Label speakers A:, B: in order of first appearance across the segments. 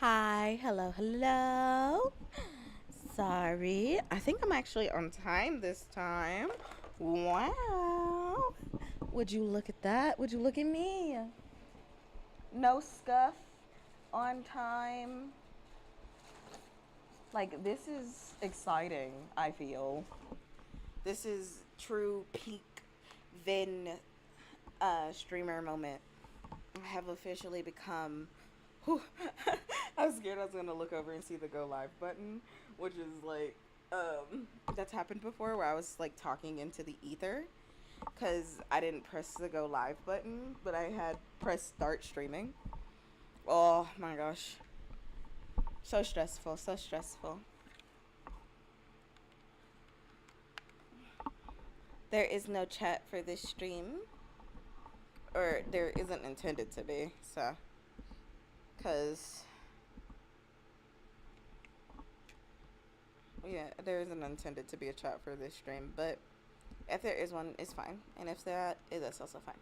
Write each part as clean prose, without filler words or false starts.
A: Hi, hello, hello. Sorry, I think I'm actually on time this time. Wow. Would you look at that? Would you look at me? No scuff, on time. Like, this is exciting, I feel. This is true peak Vynn streamer moment. I have officially become. Whew, I was scared I was gonna look over and see the go live button, which is like, that's happened before where I was like talking into the ether because I didn't press the go live button, but I had pressed start streaming. Oh my gosh, so stressful, so stressful. There is no chat for this stream, or there isn't intended to be, so, because yeah, there isn't intended to be a chat for this stream, but if there is one, it's fine. And if that is, that's also fine.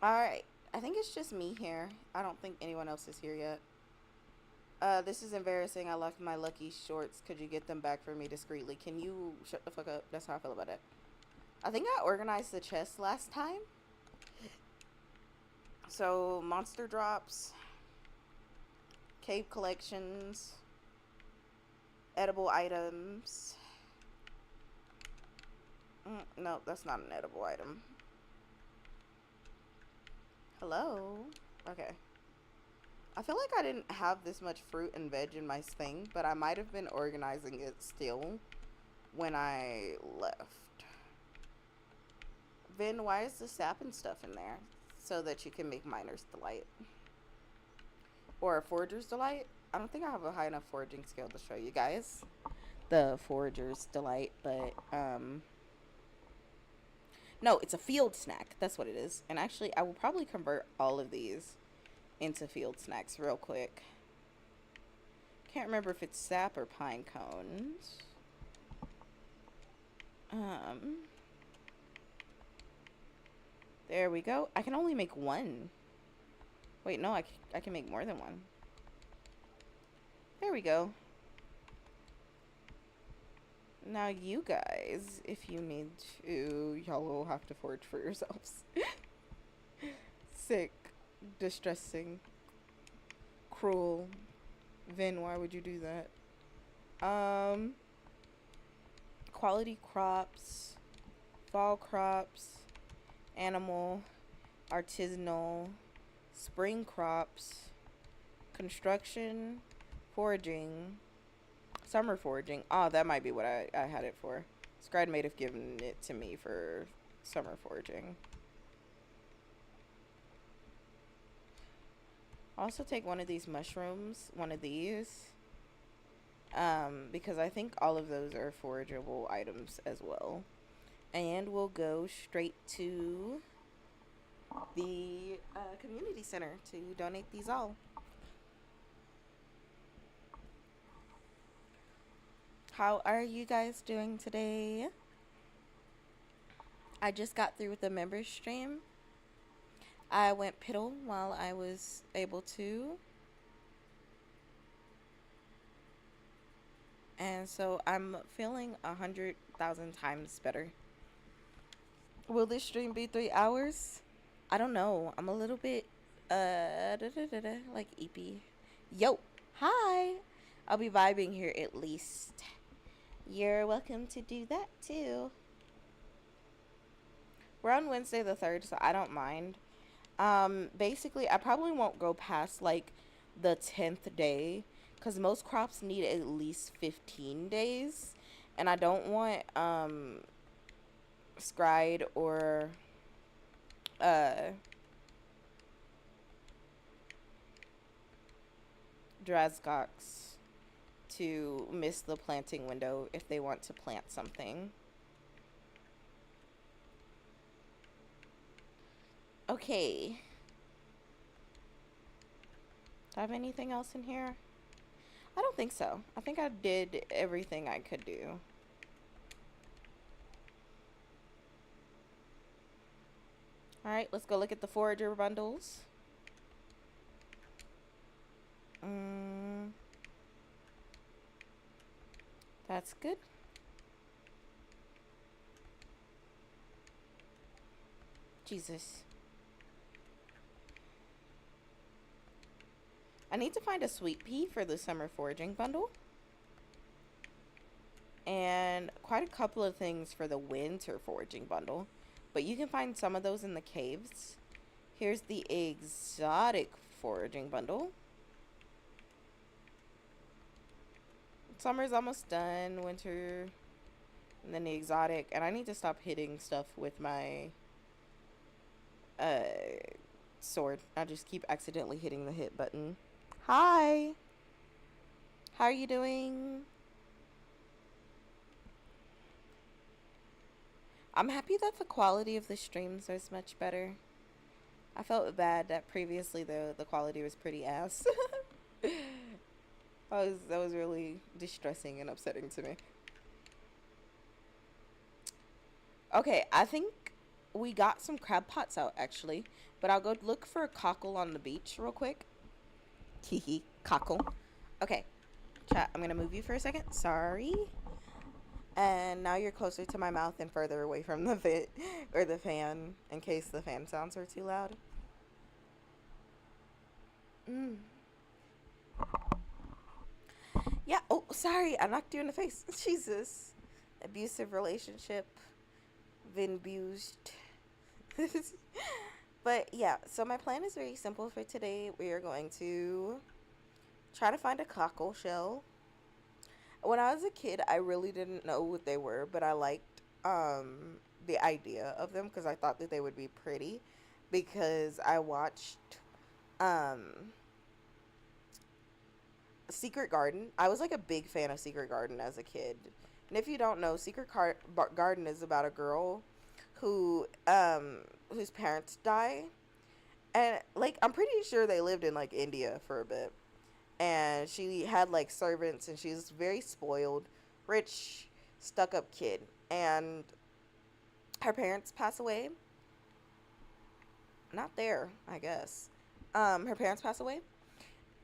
A: Alright. I think it's just me here. I don't think anyone else is here yet. This is embarrassing. I left my lucky shorts. Could you get them back for me discreetly? Can you shut the fuck up? That's how I feel about it. I think I organized the chest last time. So, monster drops, cave collections, edible items. No, that's not an edible item. Hello? Okay. I feel like I didn't have this much fruit and veg in my thing, but I might have been organizing it still when I left. Vin, why is the sap and stuff in there? So that you can make Miner's Delight. Or a Forager's Delight? I don't think I have a high enough foraging skill to show you guys the Forager's Delight, but, no, it's a field snack. That's what it is. And actually, I will probably convert all of these into field snacks real quick. Can't remember if it's sap or pine cones. There we go. I can only make one. Wait, no, I can make more than one. There we go. Now you guys, if you need to, y'all will have to forage for yourselves. Sick, distressing, cruel. Vin, why would you do that? Quality crops, fall crops, animal, artisanal, spring crops, construction, foraging, summer foraging. Oh, that might be what I had it for. Scribe may have given it to me for summer foraging. Also take one of these mushrooms, one of these, because I think all of those are forageable items as well. And we'll go straight to the community center to donate these all. How are you guys doing today? I just got through with the members stream. I went piddle while I was able to. And so I'm feeling 100,000 times better. Will this stream be 3 hours? I don't know. I'm a little bit, like eepy. Yo, hi. I'll be vibing here at least. You're welcome to do that too. We're on Wednesday the 3rd, so I don't mind. Basically, I probably won't go past like the 10th day because most crops need at least 15 days, and I don't want Scride or Drazgox to miss the planting window if they want to plant something. Okay. Do I have anything else in here? I don't think so. I think I did everything I could do. Alright, let's go look at the forager bundles. That's good. Jesus. I need to find a sweet pea for the summer foraging bundle. And quite a couple of things for the winter foraging bundle. But you can find some of those in the caves. Here's the exotic foraging bundle. Summer's almost done. Winter. And then the exotic. And I need to stop hitting stuff with my sword. I just keep accidentally hitting the hit button. Hi. How are you doing? I'm happy that the quality of the streams is much better. I felt bad that previously the quality was pretty ass. That was really distressing and upsetting to me. Okay, I think we got some crab pots out actually, but I'll go look for a cockle on the beach real quick. Hehe, cockle. Okay, chat, I'm gonna move you for a second. Sorry. And now you're closer to my mouth and further away from the vent or the fan in case the fan sounds are too loud. Yeah, oh, sorry, I knocked you in the face. Jesus. Abusive relationship. Vynn abused. But yeah, so my plan is very simple for today. We are going to try to find a cockle shell. When I was a kid, I really didn't know what they were, but I liked the idea of them because I thought that they would be pretty because I watched Secret Garden. I was like a big fan of Secret Garden as a kid. And if you don't know, Garden is about a girl who whose parents die. And like I'm pretty sure they lived in like India for a bit. And she had like servants and she was very spoiled, rich, stuck up kid. And her parents pass away. Not there, I guess. Her parents pass away.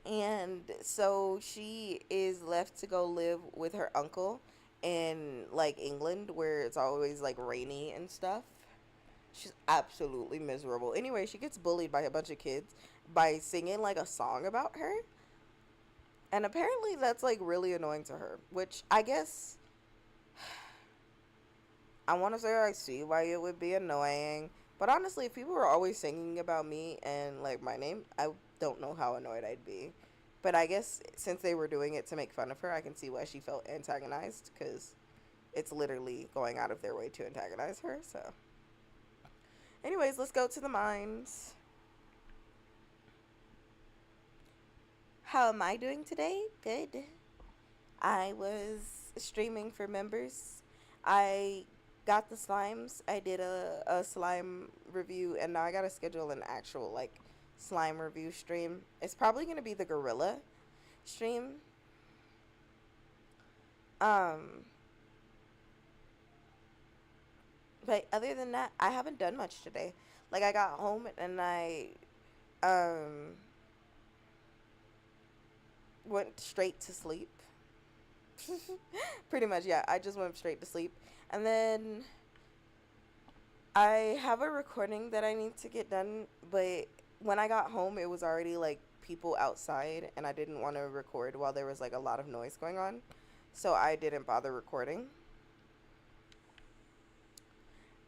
A: And so she is left to go live with her uncle in like England where it's always like rainy and stuff. She's absolutely miserable. Anyway, she gets bullied by a bunch of kids by singing like a song about her. And apparently that's like really annoying to her, which I guess I want to say I see why it would be annoying. But honestly, if people were always singing about me and like my name, I don't know how annoyed I'd be. But I guess since they were doing it to make fun of her, I can see why she felt antagonized because it's literally going out of their way to antagonize her. So anyways, let's go to the mines. How am I doing today? Good. I was streaming for members. I got the slimes. I did a slime review, and now I gotta schedule an actual like slime review stream. It's probably gonna be the gorilla stream. But other than that, I haven't done much today. Like I got home and I went straight to sleep. Pretty much, yeah. I just went straight to sleep. And then I have a recording that I need to get done, but when I got home, it was already like people outside, and I didn't want to record while there was like a lot of noise going on. So I didn't bother recording.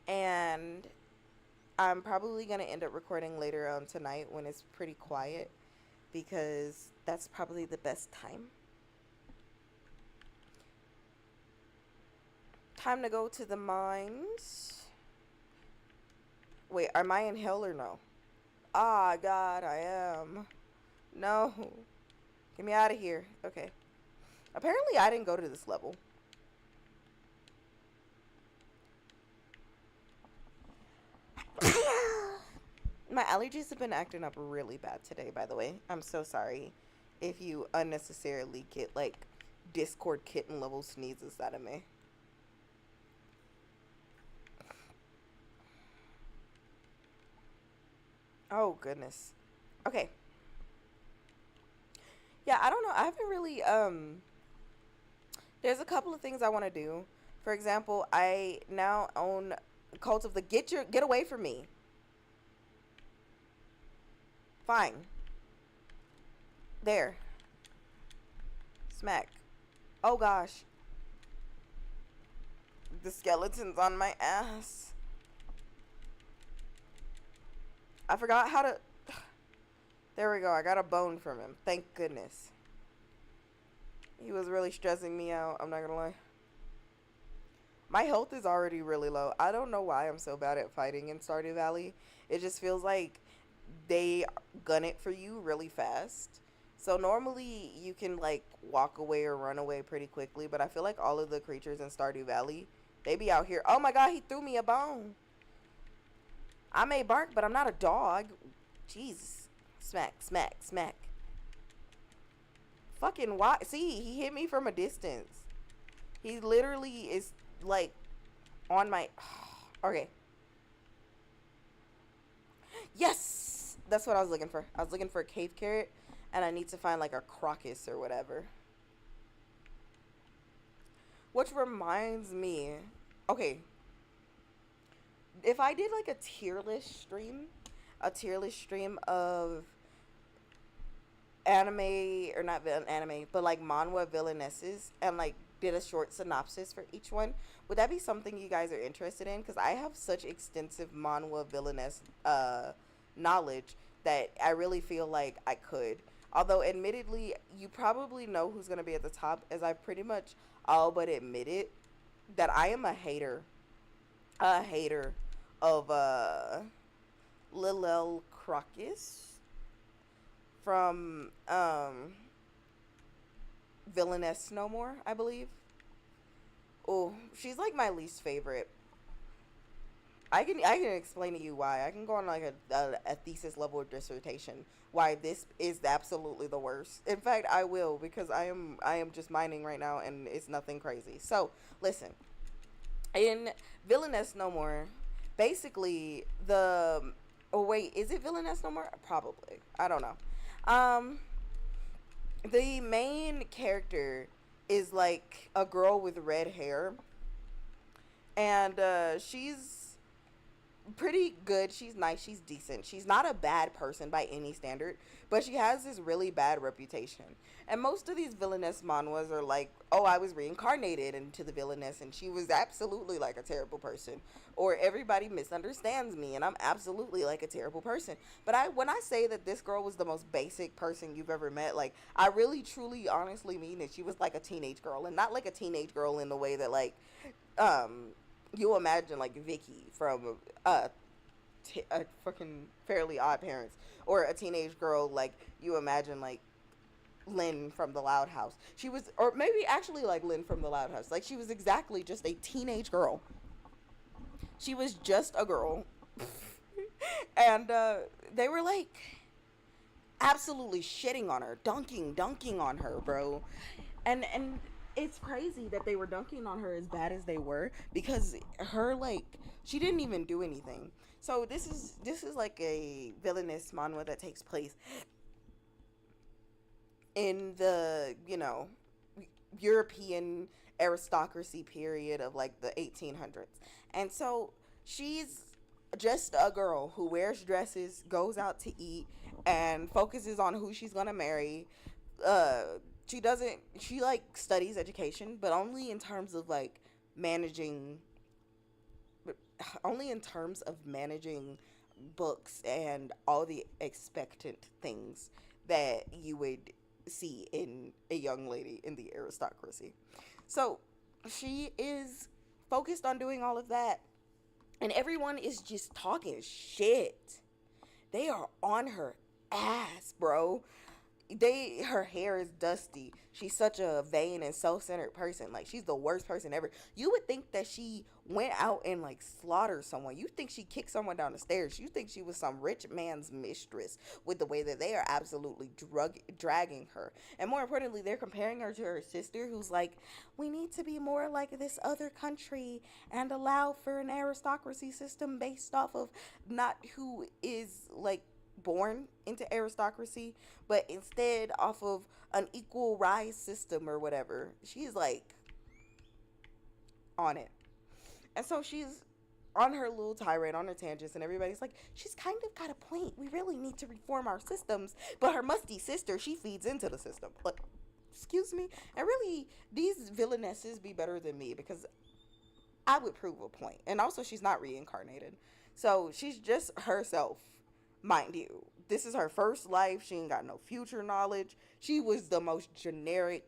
A: And I'm probably going to end up recording later on tonight when it's pretty quiet because that's probably the best time. Time to go to the mines. Wait, am I in hell or no? Ah, God, I am. No. Get me out of here. Okay. Apparently, I didn't go to this level. My allergies have been acting up really bad today, by the way. I'm so sorry if you unnecessarily get, like, Discord kitten level sneezes out of me. Oh, goodness. Okay. Yeah, I don't know. I haven't really, There's a couple of things I want to do. For example, I now own Cult of the Get away from me. Fine. There. Smack. Oh gosh. The skeleton's on my ass. I forgot how to... There we go. I got a bone from him. Thank goodness. He was really stressing me out. I'm not gonna lie. My health is already really low. I don't know why I'm so bad at fighting in Stardew Valley. It just feels like they gun it for you really fast. So normally you can like walk away or run away pretty quickly, but I feel like all of the creatures in Stardew Valley, they be out here. Oh my god, he threw me a bone. I may bark, but I'm not a dog. Jesus. Smack, smack, smack. Fucking why? See, he hit me from a distance. He literally is like on my... Okay. Yes! That's what I was looking for. I was looking for a cave carrot, and I need to find like a crocus or whatever. Which reminds me... Okay. If I did like a tier list stream of anime, or not anime, but like manhwa villainesses, and like did a short synopsis for each one, would that be something you guys are interested in? Because I have such extensive manhwa villainess knowledge that I really feel like I could. Although admittedly, you probably know who's going to be at the top, as I pretty much all but admitted that I am a hater of Lilel Crocus from Villainess No More, I believe. Oh, she's like my least favorite. I can explain to you why. I can go on like a thesis level dissertation why this is absolutely the worst. In fact, I will, because I am just mining right now and it's nothing crazy. So listen, in Villainess No More, basically the... Oh wait, is it Villainess No More? Probably. I don't know. The main character is like a girl with red hair, and she's pretty good. She's nice. She's decent. She's not a bad person by any standard, but she has this really bad reputation. And most of these villainess manhwas are like, oh, I was reincarnated into the villainess and she was absolutely like a terrible person, or everybody misunderstands me and I'm absolutely like a terrible person. But when I say that this girl was the most basic person you've ever met, like I really truly honestly mean that she was like a teenage girl, and not like a teenage girl in the way that like you imagine like VICTI from fucking Fairly Odd Parents, or a teenage girl like you imagine like Lynn from The Loud House. She was, or maybe actually like Lynn from The Loud House. Like she was exactly just a teenage girl. She was just a girl. And they were like absolutely shitting on her, dunking on her, bro. And it's crazy that they were dunking on her as bad as they were, because her, like, she didn't even do anything. So this is like a villainous manhwa that takes place in the, you know, European aristocracy period of like the 1800s. And so she's just a girl who wears dresses, goes out to eat, and focuses on who she's gonna marry. She like studies education, but only in terms of like managing books and all the expectant things that you would see in a young lady in the aristocracy. So she is focused on doing all of that, and everyone is just talking shit. They are on her ass, bro. Her hair is dusty. She's such a vain and self-centered person. Like, she's the worst person ever. You would think that she went out and like slaughtered someone. You think she kicked someone down the stairs. You think she was some rich man's mistress, with the way that they are absolutely dragging her. And more importantly, they're comparing her to her sister, who's like, we need to be more like this other country and allow for an aristocracy system based off of not who is like born into aristocracy, but instead off of an equal rise system or whatever. She's like, on it. And so she's on her little tirade, on her tangents, and everybody's like, she's kind of got a point. We really need to reform our systems. But her musty sister, she feeds into the system. Like, excuse me? And really, these villainesses be better than me because I would prove a point. And also, she's not reincarnated. So she's just herself, mind you. This is her first life. She ain't got no future knowledge. She was the most generic.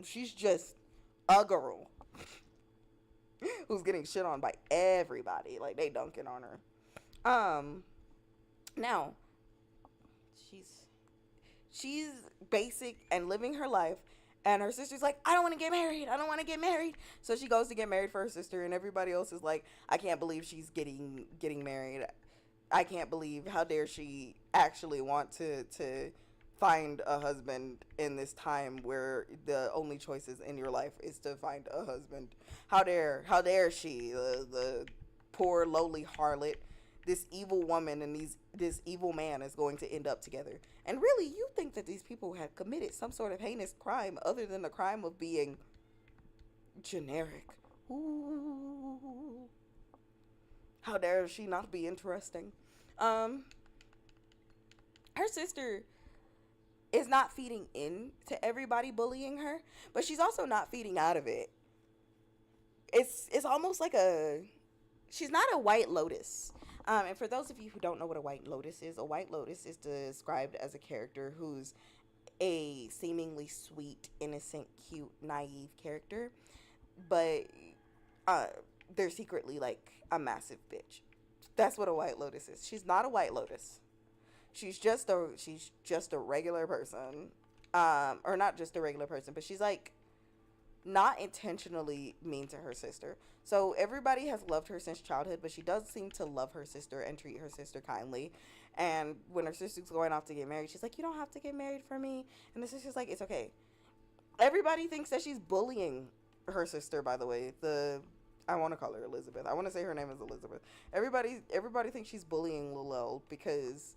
A: She's just a girl who's getting shit on by everybody. Like, they dunking on her. Now, she's basic and living her life. And her sister's like, I don't want to get married. I don't want to get married. So she goes to get married for her sister. And everybody else is like, I can't believe she's getting married. I can't believe, how dare she actually want to find a husband in this time where the only choices in your life is to find a husband. How dare she, the poor lowly harlot, this evil woman and this evil man is going to end up together. And really, you think that these people have committed some sort of heinous crime other than the crime of being generic. Ooh. How dare she not be interesting? Her sister is not feeding in to everybody bullying her, but she's also not feeding out of it. It's almost like she's not a white lotus. And for those of you who don't know what a white lotus is described as a character who's a seemingly sweet, innocent, cute, naive character, but they're secretly like a massive bitch. That's what a white lotus is. She's not a white lotus. She's just a regular person. Or not just a regular person, but she's like not intentionally mean to her sister. So everybody has loved her since childhood, but she does seem to love her sister and treat her sister kindly. And when her sister's going off to get married, she's like, you don't have to get married for me. And the sister's like, it's okay. Everybody thinks that she's bullying her sister, by the way. I want to call her Elizabeth. I want to say her name is Elizabeth. Everybody thinks she's bullying Lilel because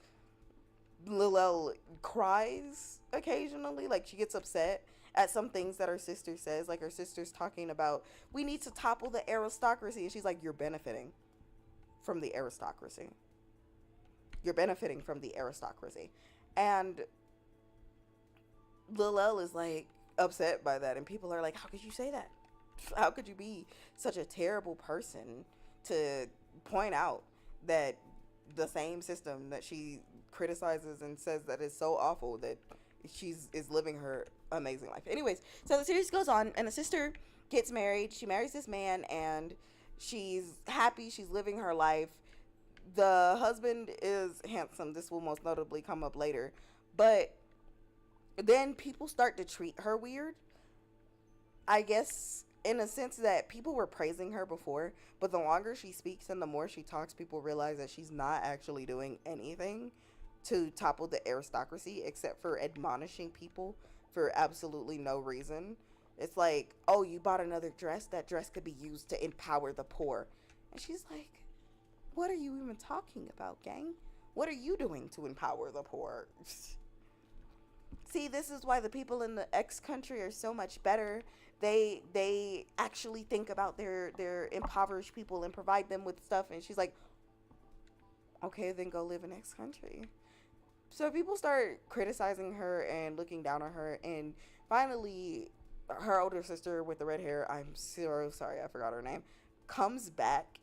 A: Lilel cries occasionally. Like, she gets upset at some things that her sister says. Like, her sister's talking about, we need to topple the aristocracy. And she's like, you're benefiting from the aristocracy. You're benefiting from the aristocracy. And Lilel is, like, upset by that. And people are like, how could you say that? How could you be such a terrible person to point out that the same system that she criticizes and says that is so awful that is living her amazing life. Anyways, so the series goes on, and the sister gets married. She marries this man, and she's happy. She's living her life. The husband is handsome. This will most notably come up later. But then people start to treat her weird. I guess in a sense that people were praising her before, but the longer she speaks and the more she talks, people realize that she's not actually doing anything to topple the aristocracy except for admonishing people for absolutely no reason. It's like, oh, you bought another dress? That dress could be used to empower the poor. And she's like, what are you even talking about, gang? What are you doing to empower the poor? See, this is why the people in the X country are so much better. They actually think about their impoverished people and provide them with stuff. And she's like, okay, then go live in X country. So people start criticizing her and looking down on her. And finally, her older sister with the red hair, I'm so sorry, I forgot her name, comes back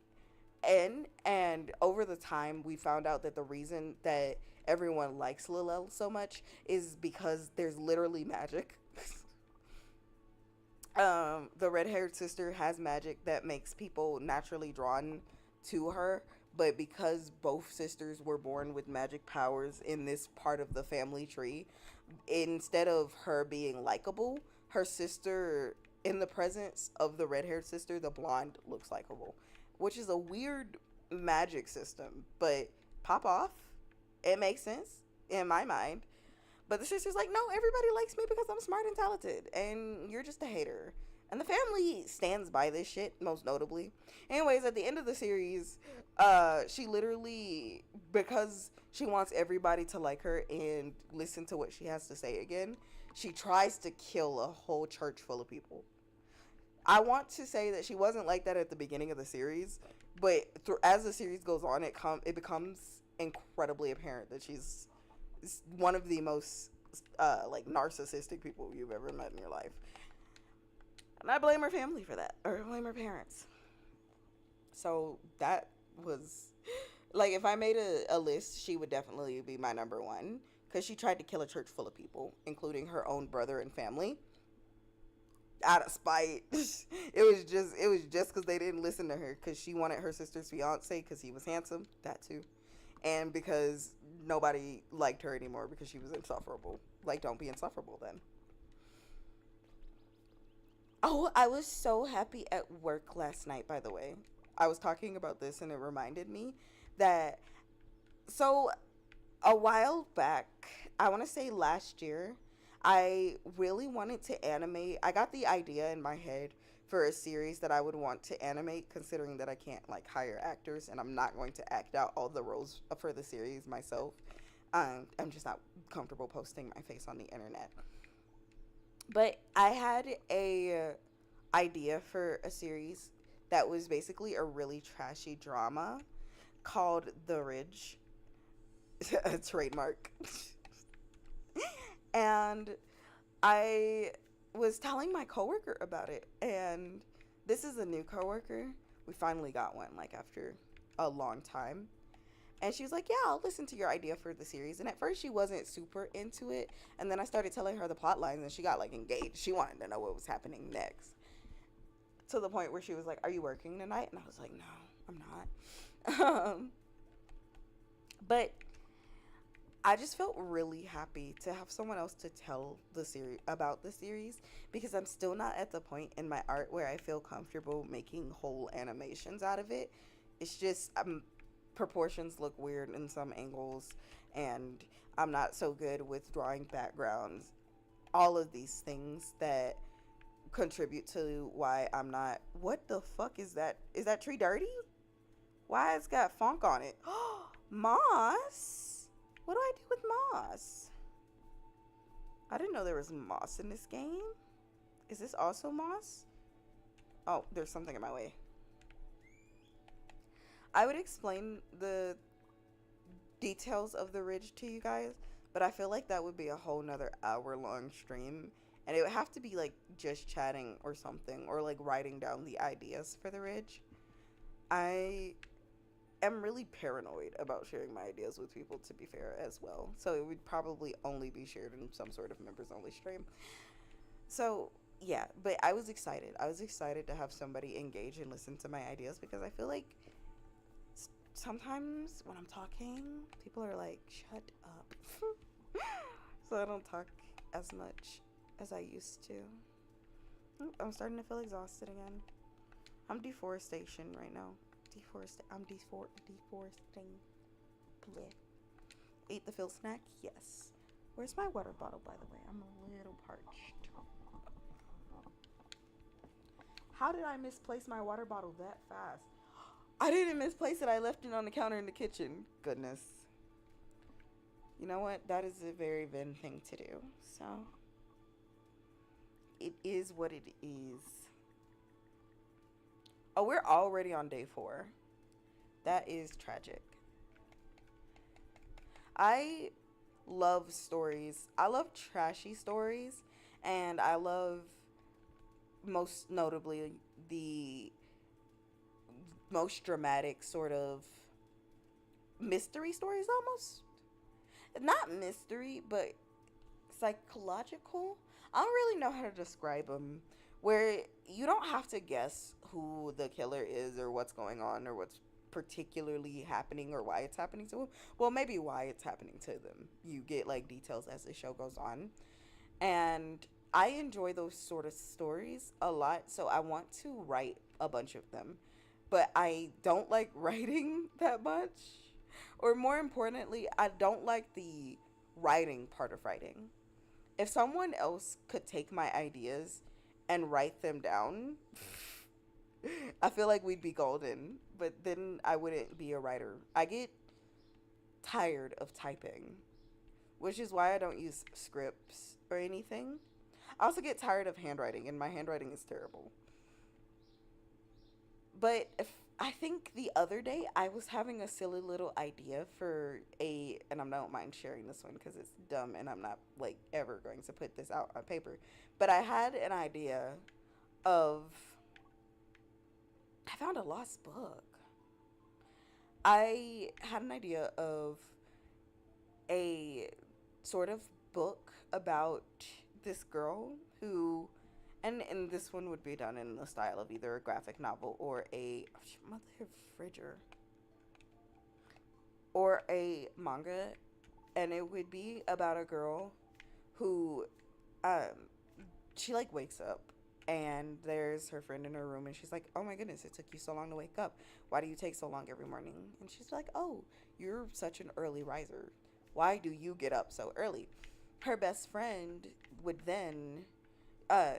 A: in. And over the time, we found out that the reason that everyone likes Lilel so much is because there's literally magic. The red-haired sister has magic that makes people naturally drawn to her, but because both sisters were born with magic powers in this part of the family tree, instead of her being likable, her sister, in the presence of the red-haired sister, the blonde, looks likable, which is a weird magic system, but pop off. It makes sense in my mind. But the sister's like, no, everybody likes me because I'm smart and talented, and you're just a hater. And the family stands by this shit, most notably. Anyways, at the end of the series, she literally, because she wants everybody to like her and listen to what she has to say again, she tries to kill a whole church full of people. I want to say that she wasn't like that at the beginning of the series, but as the series goes on, it becomes incredibly apparent that she's one of the most like narcissistic people you've ever met in your life. And I blame her family for that, or I blame her parents. So that was like, if I made a list, she would definitely be my number one, because she tried to kill a church full of people, including her own brother and family, out of spite. It was just because they didn't listen to her, because she wanted her sister's fiance because he was handsome, that too, and because nobody liked her anymore because she was insufferable. Like, don't be insufferable then. Oh, I was so happy at work last night, by the way. I was talking about this and it reminded me that, so a while back, I want to say last year, I really wanted to animate. I got the idea in my head for a series that I would want to animate, considering that I can't like hire actors and I'm not going to act out all the roles for the series myself. I'm just not comfortable posting my face on the internet. But I had a idea for a series that was basically a really trashy drama called The Ridge, a trademark. And I was telling my coworker about it, and this is a new coworker. We finally got one, like, after a long time. And she was like, yeah, I'll listen to your idea for the series. And at first she wasn't super into it. And then I started telling her the plot lines and she got like engaged. She wanted to know what was happening next. To the point where she was like, are you working tonight? And I was like, no, I'm not. But I just felt really happy to have someone else to tell the series about the series, because I'm still not at the point in my art where I feel comfortable making whole animations out of it. It's just proportions look weird in some angles, and I'm not so good with drawing backgrounds. All of these things that contribute to why I'm not. What the fuck is that? Is that tree dirty? Why it's got funk on it? Moss? What do I do with moss? I didn't know there was moss in this game. Is this also moss? Oh, there's something in my way. I would explain the details of the ridge to you guys, but I feel like that would be a whole nother hour-long stream, and it would have to be like just chatting or something, or like writing down the ideas for the ridge. I am really paranoid about sharing my ideas with people, to be fair, as well, so it would probably only be shared in some sort of members-only stream. So yeah, but I was excited. I was excited to have somebody engage and listen to my ideas, because I feel like sometimes when I'm talking, people are like, shut up. So I don't talk as much as I used to. I'm starting to feel exhausted again. I'm deforestation right now. I'm deforesting. Bleh. Ate the field snack? Yes. Where's my water bottle, by the way? I'm a little parched. How did I misplace my water bottle that fast? I didn't misplace it. I left it on the counter in the kitchen. Goodness. You know what? That is a very Vynn thing to do. So, it is what it is. Oh, we're already on day 4. That is tragic. I love stories. I love trashy stories. And I love, most notably, the most dramatic sort of mystery stories, almost. Not mystery, but psychological. I don't really know how to describe them. Where you don't have to guess who the killer is or what's going on or what's particularly happening or why it's happening to them. Well, maybe why it's happening to them. You get like details as the show goes on. And I enjoy those sort of stories a lot, so I want to write a bunch of them. But I don't like writing that much. Or more importantly, I don't like the writing part of writing. If someone else could take my ideas and write them down, I feel like we'd be golden. But then I wouldn't be a writer. I get tired of typing, which is why I don't use scripts or anything. I also get tired of handwriting, and my handwriting is terrible. But if, I think the other day I was having a silly little idea for a, and I don't mind sharing this one because it's dumb and I'm not like ever going to put this out on paper. But I had an idea of, I found a lost book. I had an idea of a sort of book about this girl who, and this one would be done in the style of either a graphic novel or a mother fridger or a manga, and it would be about a girl who um she like wakes up and there's her friend in her room and she's like, oh my goodness, it took you so long to wake up, why do you take so long every morning? And she's like, oh, you're such an early riser, why do you get up so early? Her best friend would then uh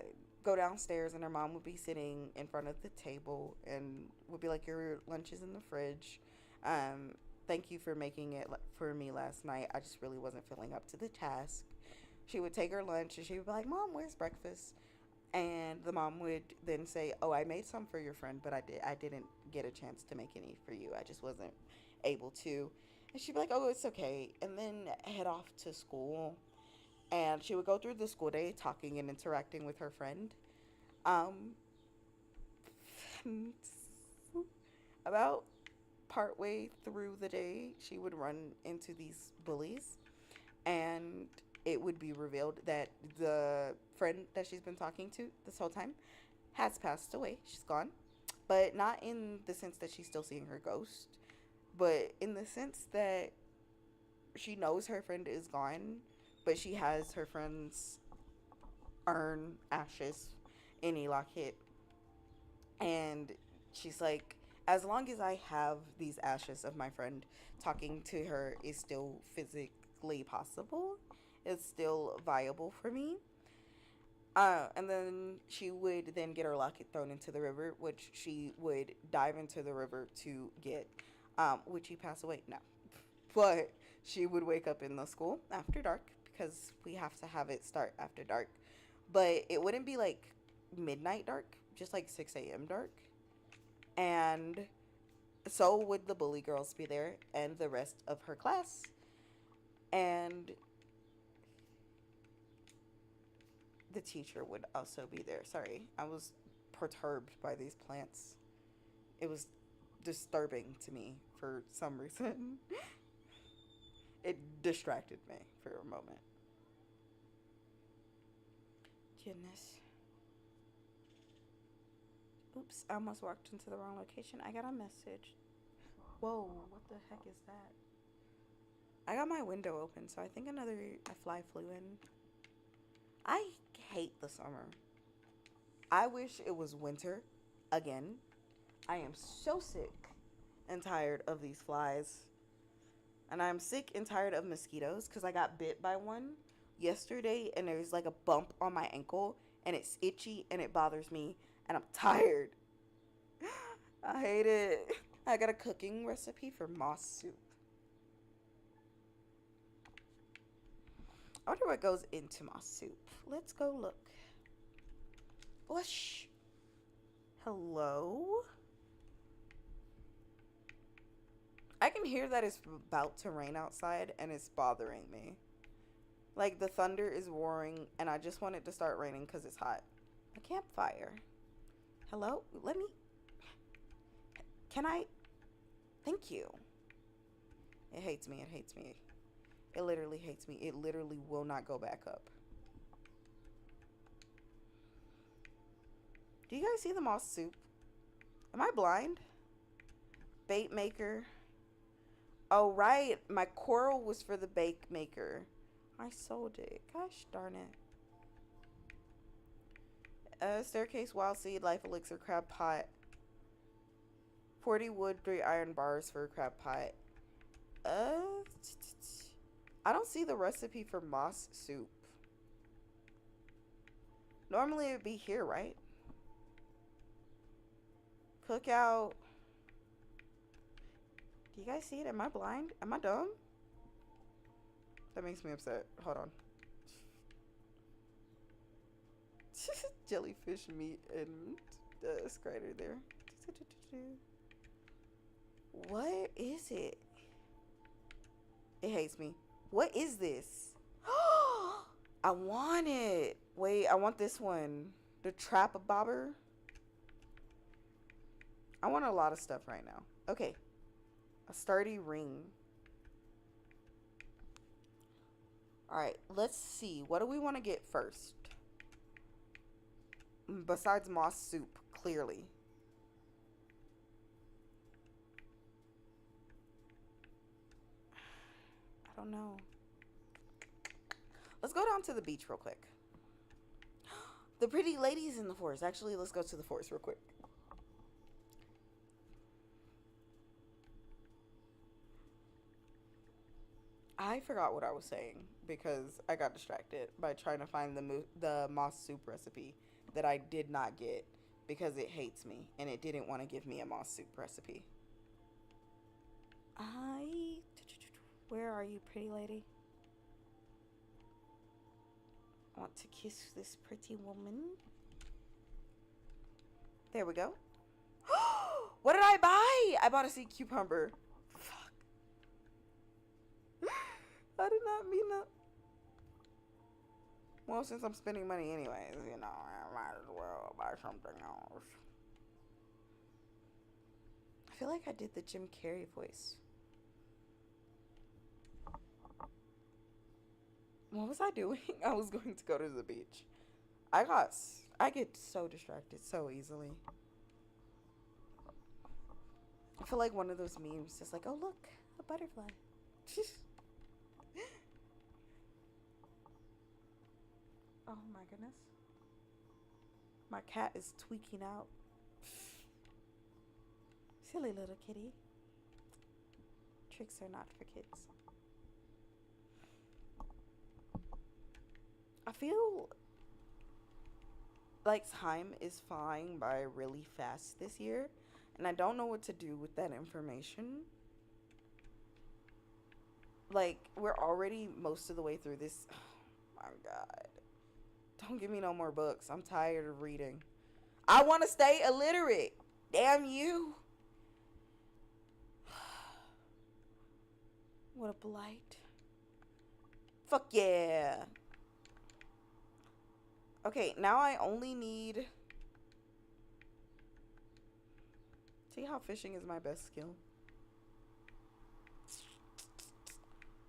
A: go downstairs and her mom would be sitting in front of the table and would be like, your lunch is in the fridge, um thank you for making it for me last night, I just really wasn't feeling up to the task. She would take her lunch and she would be like, mom, where's breakfast? And the mom would then say, oh, I made some for your friend, but I didn't get a chance to make any for you, I just wasn't able to. And she'd be like, oh, it's okay, and then head off to school. And she would go through the school day talking and interacting with her friend. um about partway through the day she would run into these bullies, and it would be revealed that the friend that she's been talking to this whole time has passed away. She's gone. But not in the sense that she's still seeing her ghost, but in the sense that she knows her friend is gone, but she has her friend's urn ashes in a locket. And she's like, as long as I have these ashes of my friend, talking to her is still physically possible. It's still viable for me. And then she would then get her locket thrown into the river, which she would dive into the river to get, would she pass away? No. But she would wake up in the school after dark because we have to have it start after dark. But it wouldn't be like midnight dark, just like 6 a.m. dark. And so would the bully girls be there and the rest of her class. And the teacher would also be there. Sorry, I was perturbed by these plants. It was disturbing to me for some reason. It distracted me for a moment. Goodness. Oops, I almost walked into the wrong location. I got a message. Whoa, what the heck is that? I got my window open, so I think a fly flew in. I hate the summer. I wish it was winter again. I am so sick and tired of these flies. And I'm sick and tired of mosquitoes because I got bit by one yesterday and there's like a bump on my ankle and it's itchy and it bothers me and I'm tired. I hate it. I got a cooking recipe for moss soup. I wonder what goes into moss soup. Let's go look. Whoosh. Hello? I can hear that it's about to rain outside and it's bothering me. Like the thunder is roaring and I just want it to start raining because it's hot. A campfire. Hello? Let me... Can I... Thank you. It hates me. It hates me. It literally hates me. It literally will not go back up. Do you guys see the moss soup? Am I blind? Bait maker. Oh, right. My coral was for the bake maker. I sold it. Gosh darn it. Staircase, wild seed, life elixir, crab pot. 40 wood, 3 iron bars for a crab pot. I don't see the recipe for moss soup. Normally it would be here, right? Cookout. Do you guys see it? Am I blind? Am I dumb? That makes me upset. Hold on. Jellyfish meat and spider there. What is it? It hates me. What is this? I want it. Wait, I want this one. The trap bobber. I want a lot of stuff right now. Okay. A sturdy ring. Alright, let's see. What do we want to get first? Besides moss soup, clearly. I don't know. Let's go down to the beach real quick. The pretty ladies in the forest. Actually, let's go to the forest real quick. I forgot what I was saying because I got distracted by trying to find the moss soup recipe that I did not get because it hates me and it didn't want to give me a moss soup recipe. Where are you, pretty lady? I want to kiss this pretty woman. There we go. What did I buy? I bought a sea cucumber. Fuck. I did not mean that. Well, since I'm spending money anyways, you know, I might as well buy something else. I feel like I did the Jim Carrey voice. What was I doing? I was going to go to the beach. I get so distracted so easily. I feel like one of those memes is like, oh look, a butterfly. Oh my goodness. My cat is tweaking out. Silly little kitty. Tricks are not for kids. I feel like time is flying by really fast this year, and I don't know what to do with that information. Like, we're already most of the way through this. Oh my God. Don't give me no more books. I'm tired of reading. I want to stay illiterate. Damn you. What a blight. Fuck yeah. Okay, now I only need... See how fishing is my best skill?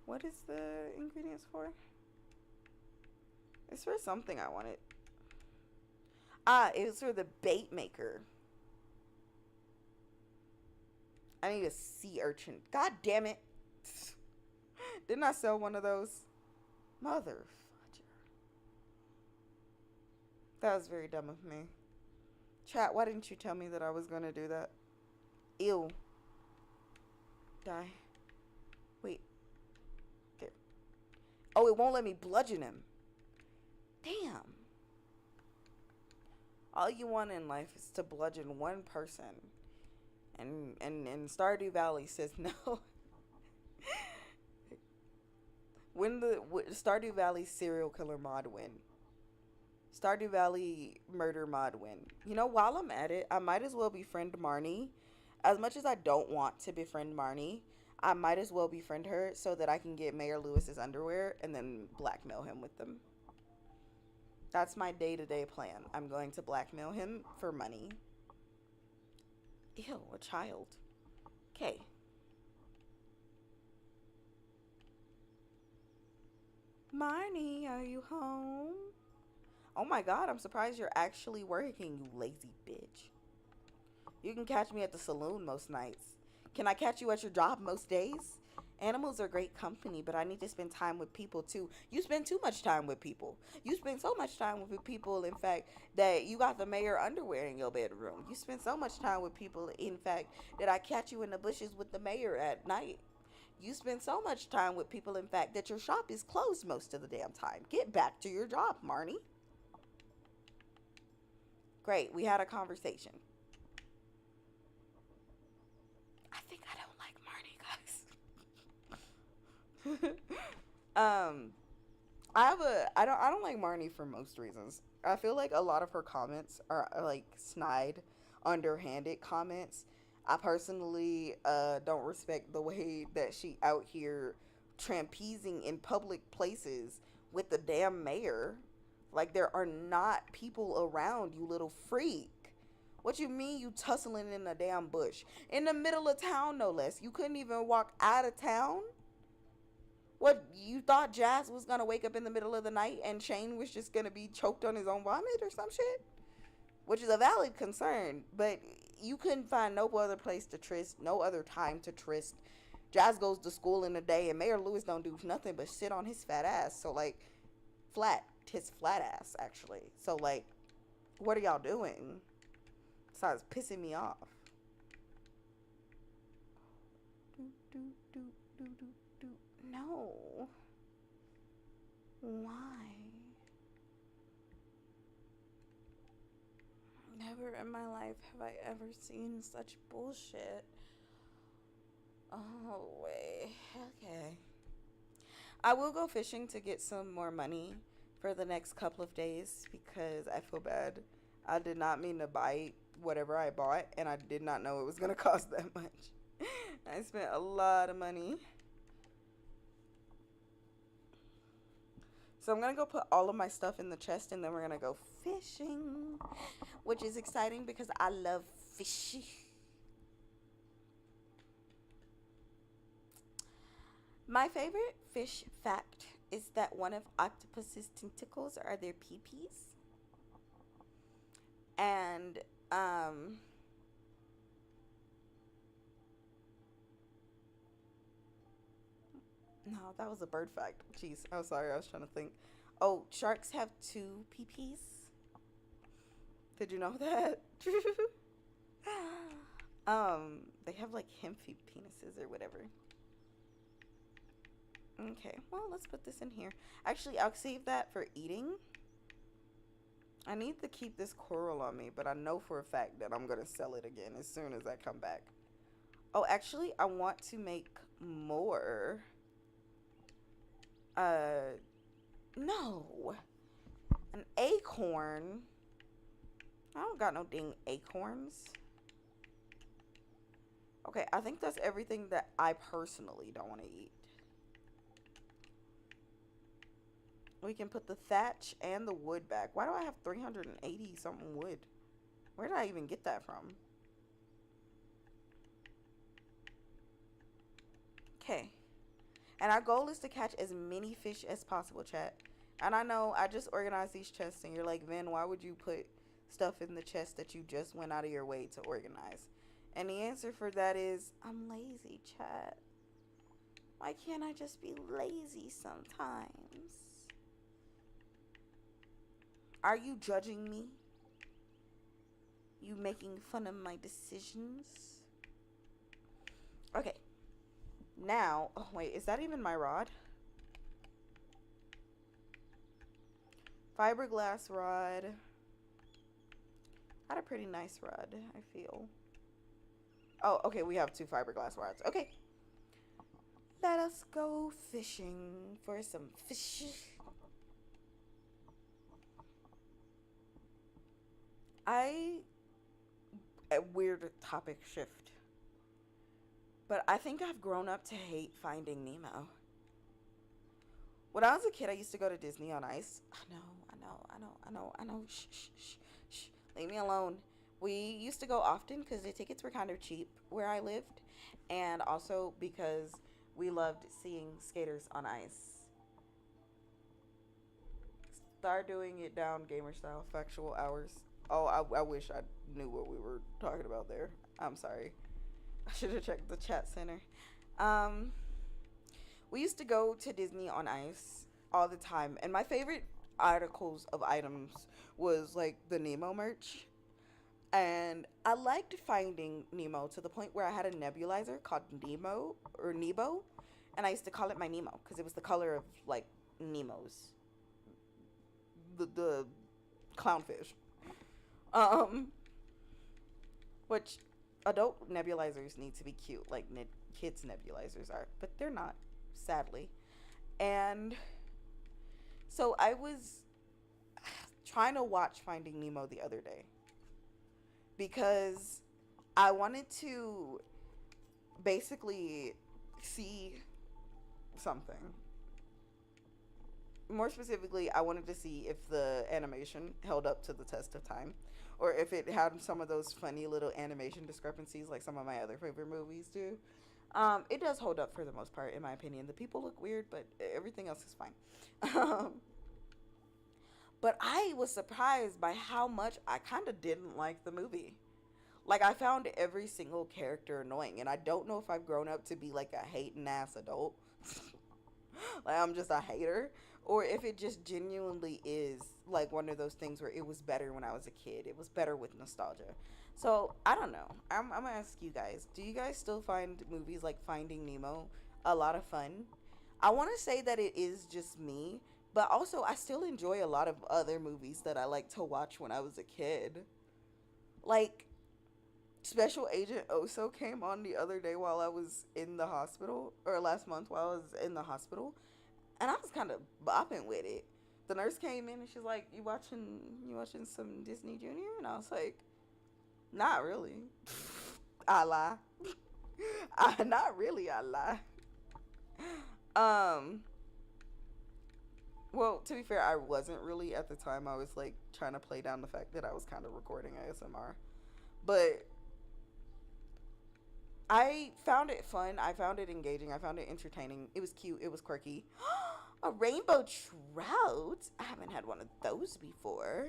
A: What is the ingredients for? It's for something I wanted. Ah, it was for the bait maker. I need a sea urchin. God damn it. Didn't I sell one of those? Mother fudger. That was very dumb of me. Chat, why didn't you tell me that I was going to do that? Ew. Die. Wait. There. Oh, it won't let me bludgeon him. Damn. All you want in life is to bludgeon one person. And Stardew Valley says no. When the Stardew Valley serial killer mod win? Stardew Valley murder mod win? You know, while I'm at it, I might as well befriend Marnie. As much as I don't want to befriend Marnie, I might as well befriend her so that I can get Mayor Lewis's underwear and then blackmail him with them. That's my day-to-day plan. I'm going to blackmail him for money. Ew, a child. Okay. Marnie, are you home? Oh my God, I'm surprised you're actually working, you lazy bitch. You can catch me at the saloon most nights. Can I catch you at your job most days? Animals are great company, but I need to spend time with people too. You spend too much time with people. You spend so much time with people, in fact, that you got the mayor underwear in your bedroom. You spend so much time with people, in fact, that I catch you in the bushes with the mayor at night. You spend so much time with people, in fact, that your shop is closed most of the damn time. Get back to your job, Marnie. Great, we had a conversation. I think I don't like Marnie, guys. I don't like Marnie for most reasons. I feel like a lot of her comments are like snide underhanded comments. I personally don't respect the way that she out here trampesing in public places with the damn mayor. Like, there are not people around, you little freak. What you mean you tussling in a damn bush? In the middle of town, no less. You couldn't even walk out of town? What, you thought Jazz was gonna wake up in the middle of the night and Shane was just gonna be choked on his own vomit or some shit? Which is a valid concern, but you couldn't find no other place to tryst, no other time to tryst. Jazz goes to school in the day, and Mayor Lewis don't do nothing but sit on his fat ass. So, like, his flat ass, actually. So, like, what are y'all doing? Besides pissing me off. No. Why? Never in my life have I ever seen such bullshit. Oh, wait. Okay. I will go fishing to get some more money for the next couple of days because I feel bad. I did not mean to buy whatever I bought, and I did not know it was going to cost that much. I spent a lot of money. So I'm going to go put all of my stuff in the chest, and then we're going to go fishing, which is exciting because I love fishing. My favorite fish fact is that one of octopus's tentacles are their pee-pees. And, no, that was a bird fact. Jeez, I'm sorry, I was trying to think. Oh, sharks have 2 pee-pees. Did you know that? They have like hempy penises or whatever. Okay, well, let's put this in here. Actually, I'll save that for eating. I need to keep this coral on me, but I know for a fact that I'm going to sell it again as soon as I come back. Oh, actually, I want to make more. No. An acorn. I don't got no dang acorns. Okay, I think that's everything that I personally don't want to eat. We can put the thatch and the wood back. Why do I have 380 something wood? Where did I even get that from? Okay. And our goal is to catch as many fish as possible, chat. And I know I just organized these chests and you're like, Vynn, why would you put stuff in the chest that you just went out of your way to organize? And the answer for that is, I'm lazy, chat. Why can't I just be lazy sometimes? Are you judging me? You making fun of my decisions? Okay. Now, oh wait, is that even my rod? Fiberglass rod. Had a pretty nice rod, I feel. Oh, okay, we have 2 fiberglass rods. Okay. Let us go fishing for some fish. A weird topic shift. But I think I've grown up to hate Finding Nemo. When I was a kid, I used to go to Disney on Ice. I know. Shh. Leave me alone. We used to go often because the tickets were kind of cheap where I lived. And also because we loved seeing skaters on ice. Start doing it down gamer style, factual hours. Oh, I wish I knew what we were talking about there. I'm sorry. I should have checked the chat center. We used to go to Disney on Ice all the time. And my favorite articles of items was like the Nemo merch. And I liked Finding Nemo to the point where I had a nebulizer called Nemo or Nebo. And I used to call it my Nemo because it was the color of like Nemo's. The clownfish. Which adult nebulizers need to be cute like kids nebulizers are, but they're not, sadly. And so I was trying to watch Finding Nemo the other day, because I wanted to basically see something. More specifically, I wanted to see if the animation held up to the test of time, or if it had some of those funny little animation discrepancies like some of my other favorite movies do. It does hold up for the most part, in my opinion. The people look weird, but everything else is fine. But I was surprised by how much I kind of didn't like the movie. Like, I found every single character annoying, and I don't know if I've grown up to be like a hating ass adult. Like, I'm just a hater, or if it just genuinely is like one of those things where it was better when I was a kid. It was better with nostalgia. So I don't know. I'm gonna ask you guys, do you guys still find movies like Finding Nemo a lot of fun? I want to say that it is just me, but also I still enjoy a lot of other movies that I like to watch when I was a kid. Like, Special Agent Oso came on the other day while I was in the hospital, or last month while I was in the hospital, and I was kind of bopping with it. The nurse came in and she's like, "You watching some Disney Junior?" And I was like, "Not really." I lie. Not really. I lie. Um. Well, to be fair, I wasn't really at the time. I was like trying to play down the fact that I was kind of recording ASMR, but I found it fun. I found it engaging. I found it entertaining. It was cute. It was quirky. A rainbow trout. I haven't had one of those before.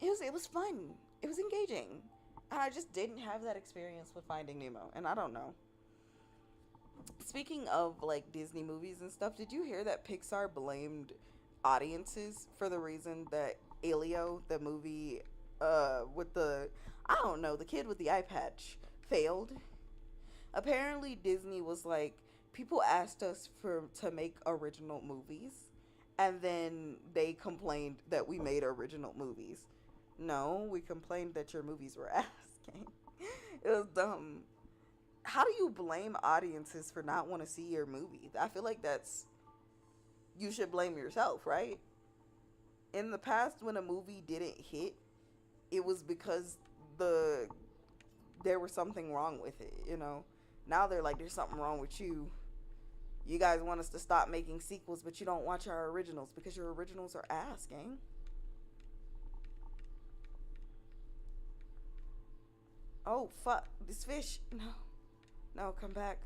A: It was fun. It was engaging. And I just didn't have that experience with Finding Nemo. And I don't know. Speaking of like Disney movies and stuff, did you hear that Pixar blamed audiences for the reason that Elio, the movie with the, I don't know, the kid with the eye patch, failed? Apparently Disney was like, people asked us to make original movies, and then they complained that we made original movies. No, we complained that your movies were asking. It was dumb. How do you blame audiences for not want to see your movie? I feel like you should blame yourself, right? In the past, when a movie didn't hit, it was because there was something wrong with it, you know? Now they're like, there's something wrong with you. You guys want us to stop making sequels, but you don't watch our originals because your originals are asking. Oh, fuck. This fish. No. No, come back.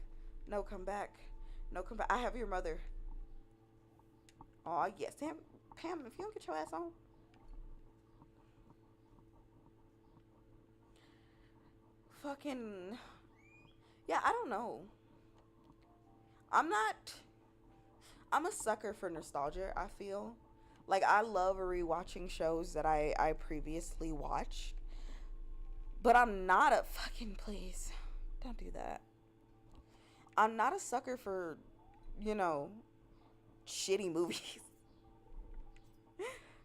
A: No, come back. No, come back. I have your mother. Oh, yes. Damn, Pam, if you don't get your ass on. Fucking. Yeah, I don't know. I'm not. I'm a sucker for nostalgia, I feel. Like, I love rewatching shows that I previously watched. But I'm not a fucking, please. Don't do that. I'm not a sucker for, you know, shitty movies.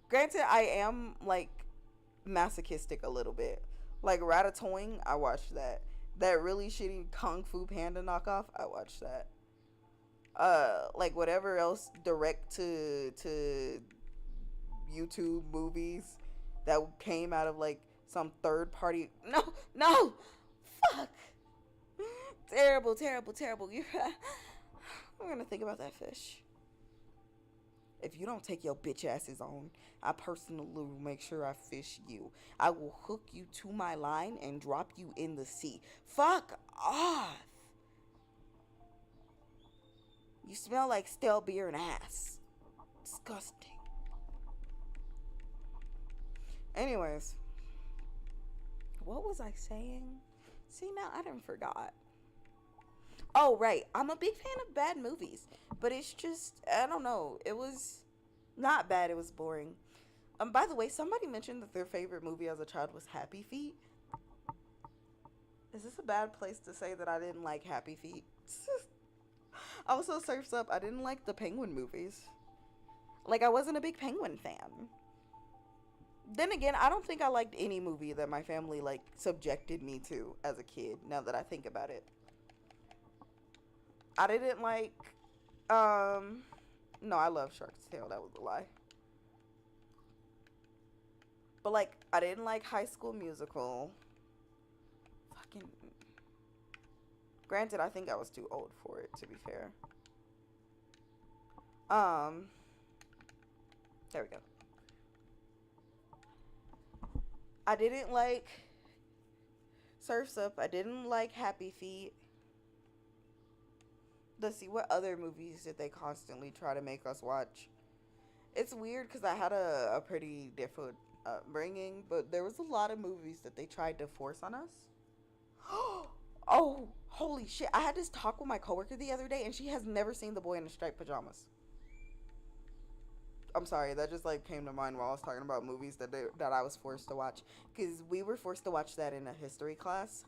A: Granted, I am, like, masochistic a little bit. Like, Ratatouille, I watched that. That really shitty Kung Fu Panda knockoff, I watched that. Like, whatever else direct to YouTube movies that came out of, like, some third party. No! Fuck! Terrible, terrible, terrible. I'm gonna think about that fish. If you don't take your bitch asses on, I personally will make sure I fish you. I will hook you to my line and drop you in the sea. Fuck off! You smell like stale beer and ass. Disgusting. Anyways, what was I saying? See, now I done forgot. Oh, right. I'm a big fan of bad movies. But it's just, I don't know. It was not bad. It was boring. By the way, somebody mentioned that their favorite movie as a child was Happy Feet. Is this a bad place to say that I didn't like Happy Feet? Also, Surf's Up, I didn't like the Penguin movies. Like, I wasn't a big Penguin fan. Then again, I don't think I liked any movie that my family, like, subjected me to as a kid, now that I think about it. I didn't like, no, I love Shark's Tale. That was a lie. But like, I didn't like High School Musical. Fucking. Granted, I think I was too old for it, to be fair. There we go. I didn't like Surf's Up. I didn't like Happy Feet. Let's see, what other movies did they constantly try to make us watch? It's weird because I had a pretty different upbringing, but there was a lot of movies that they tried to force on us. Oh, holy shit. I had this talk with my coworker the other day, and she has never seen The Boy in the Striped Pajamas. I'm sorry, that just like came to mind while I was talking about movies that I was forced to watch. Because we were forced to watch that in a history class.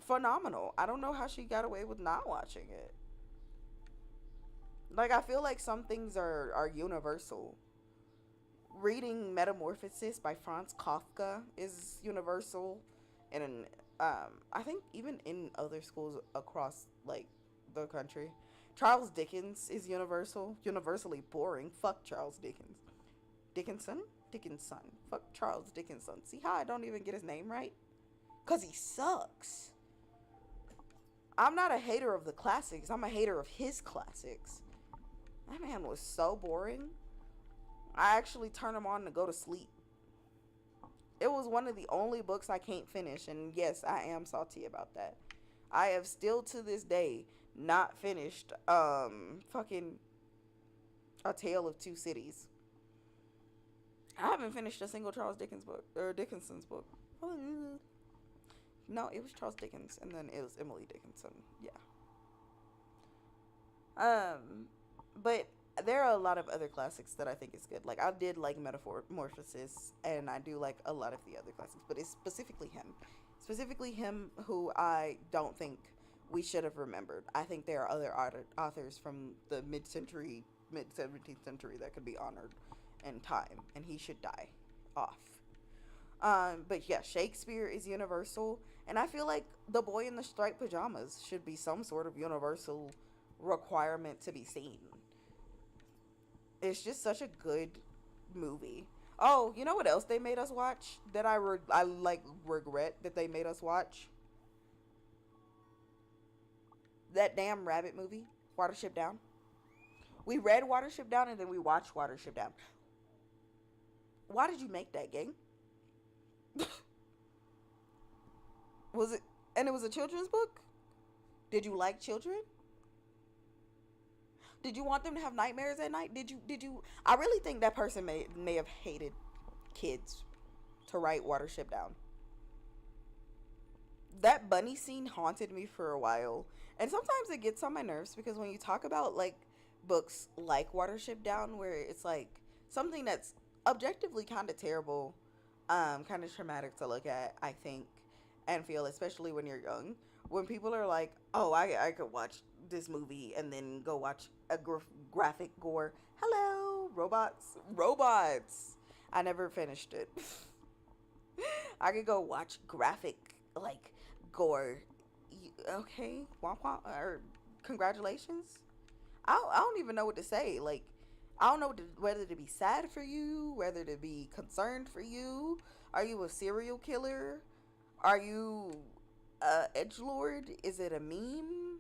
A: Phenomenal. I don't know how she got away with not watching it. Like, I feel like some things are universal. Reading Metamorphosis by Franz Kafka is universal. And I think even in other schools across, like, the country. Charles Dickens is universally boring. Fuck Charles Dickens. Dickinson? Dickinson. Fuck Charles Dickinson. See how I don't even get his name right? Because he sucks. I'm not a hater of the classics. I'm a hater of his classics. That man was so boring. I actually turned him on to go to sleep. It was one of the only books I can't finish. And yes, I am salty about that. I have still to this day not finished fucking A Tale of Two Cities. I haven't finished a single Charles Dickens book or Dickinson's book. No, it was Charles Dickens and then it was Emily Dickinson. Yeah. But there are a lot of other classics that I think is good. Like, I did like Metamorphosis, and I do like a lot of the other classics, but it's specifically him. Specifically him, who I don't think we should have remembered. I think there are other authors from the mid-17th century that could be honored in time, and he should die off. But yeah, Shakespeare is universal, and I feel like The Boy in the Striped Pajamas should be some sort of universal requirement to be seen. It's just such a good movie. Oh, you know what else they made us watch that I regret that they made us watch? That damn rabbit movie, Watership Down. We read Watership Down and then we watched Watership Down. Why did you make that, gang? Was it, and it was a children's book? Did you like children? Did you want them to have nightmares at night? Did you I really think that person may have hated kids to write Watership Down. That bunny scene haunted me for a while. And sometimes it gets on my nerves because when you talk about like books like Watership Down, where it's like something that's objectively kind of terrible, kind of traumatic to look at, I think, and feel, especially when you're young. When people are like, oh, I could watch this movie and then go watch a graphic gore. Hello, robots. I never finished it. I could go watch graphic, like, gore. Okay, womp womp, or congratulations. I don't even know what to say. Like, I don't know whether to be sad for you, whether to be concerned for you. Are you a serial killer? Are you edgelord? Is it a meme?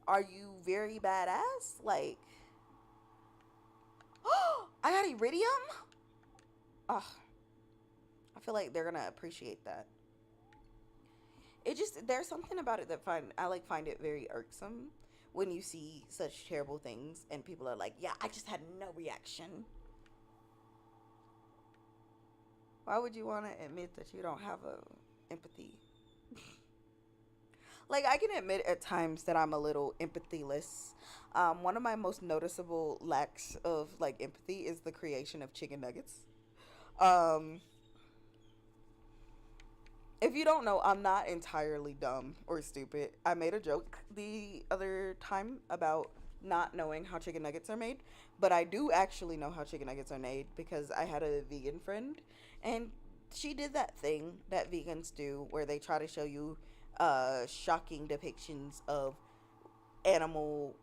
A: Are you very badass? Like, oh, I got iridium? Oh, I feel like they're gonna appreciate that. It just, there's something about it that I find it very irksome when you see such terrible things and people are like, yeah, I just had no reaction. Why would you want to admit that you don't have empathy? Like, I can admit at times that I'm a little empathyless. One of my most noticeable lacks of, like, empathy is the creation of chicken nuggets. If you don't know, I'm not entirely dumb or stupid. I made a joke the other time about not knowing how chicken nuggets are made, but I do actually know how chicken nuggets are made because I had a vegan friend, and she did that thing that vegans do where they try to show you shocking depictions of animal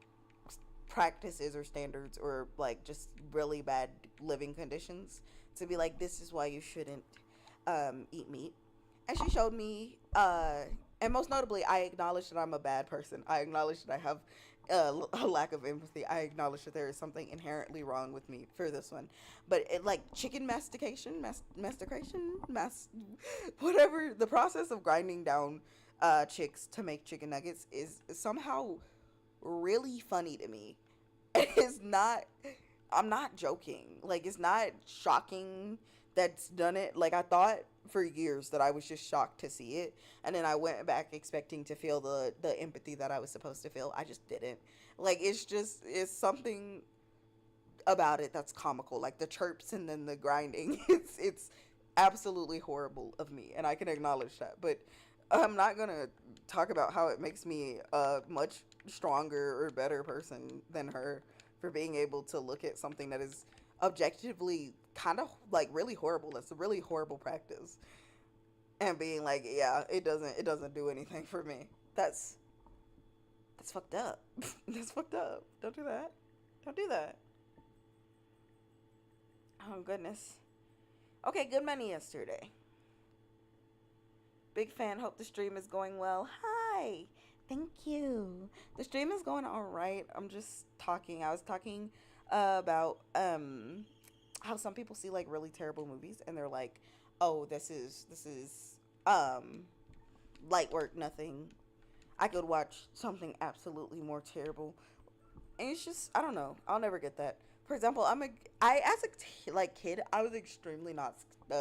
A: practices or standards or like just really bad living conditions to be like, this is why you shouldn't eat meat. And she showed me, and most notably, I acknowledge that I'm a bad person. I acknowledge that I have a lack of empathy. I acknowledge that there is something inherently wrong with me for this one. But it, like chicken whatever, the process of grinding down chicks to make chicken nuggets is somehow really funny to me. It's not, I'm not joking. Like, it's not shocking that's done it. Like, I thought for years that I was just shocked to see it, and then I went back expecting to feel the empathy that I was supposed to feel. I just didn't. Like, it's something about it that's comical, like the chirps and then the grinding. It's absolutely horrible of me, and I can acknowledge that. But I'm not gonna talk about how it makes me a much stronger or better person than her for being able to look at something that is objectively kind of like really horrible. It's a really horrible practice, and being like, yeah, it doesn't do anything for me. That's fucked up. That's fucked up. Don't do that. Don't do that. Oh goodness. Okay, good money yesterday. Big fan. Hope the stream is going well. Hi. Thank you. The stream is going all right. I'm just talking. I was talking about how some people see like really terrible movies and they're like, "Oh, this is light work, nothing. I could watch something absolutely more terrible." And it's just, I don't know. I'll never get that. For example, I as a kid, I was extremely not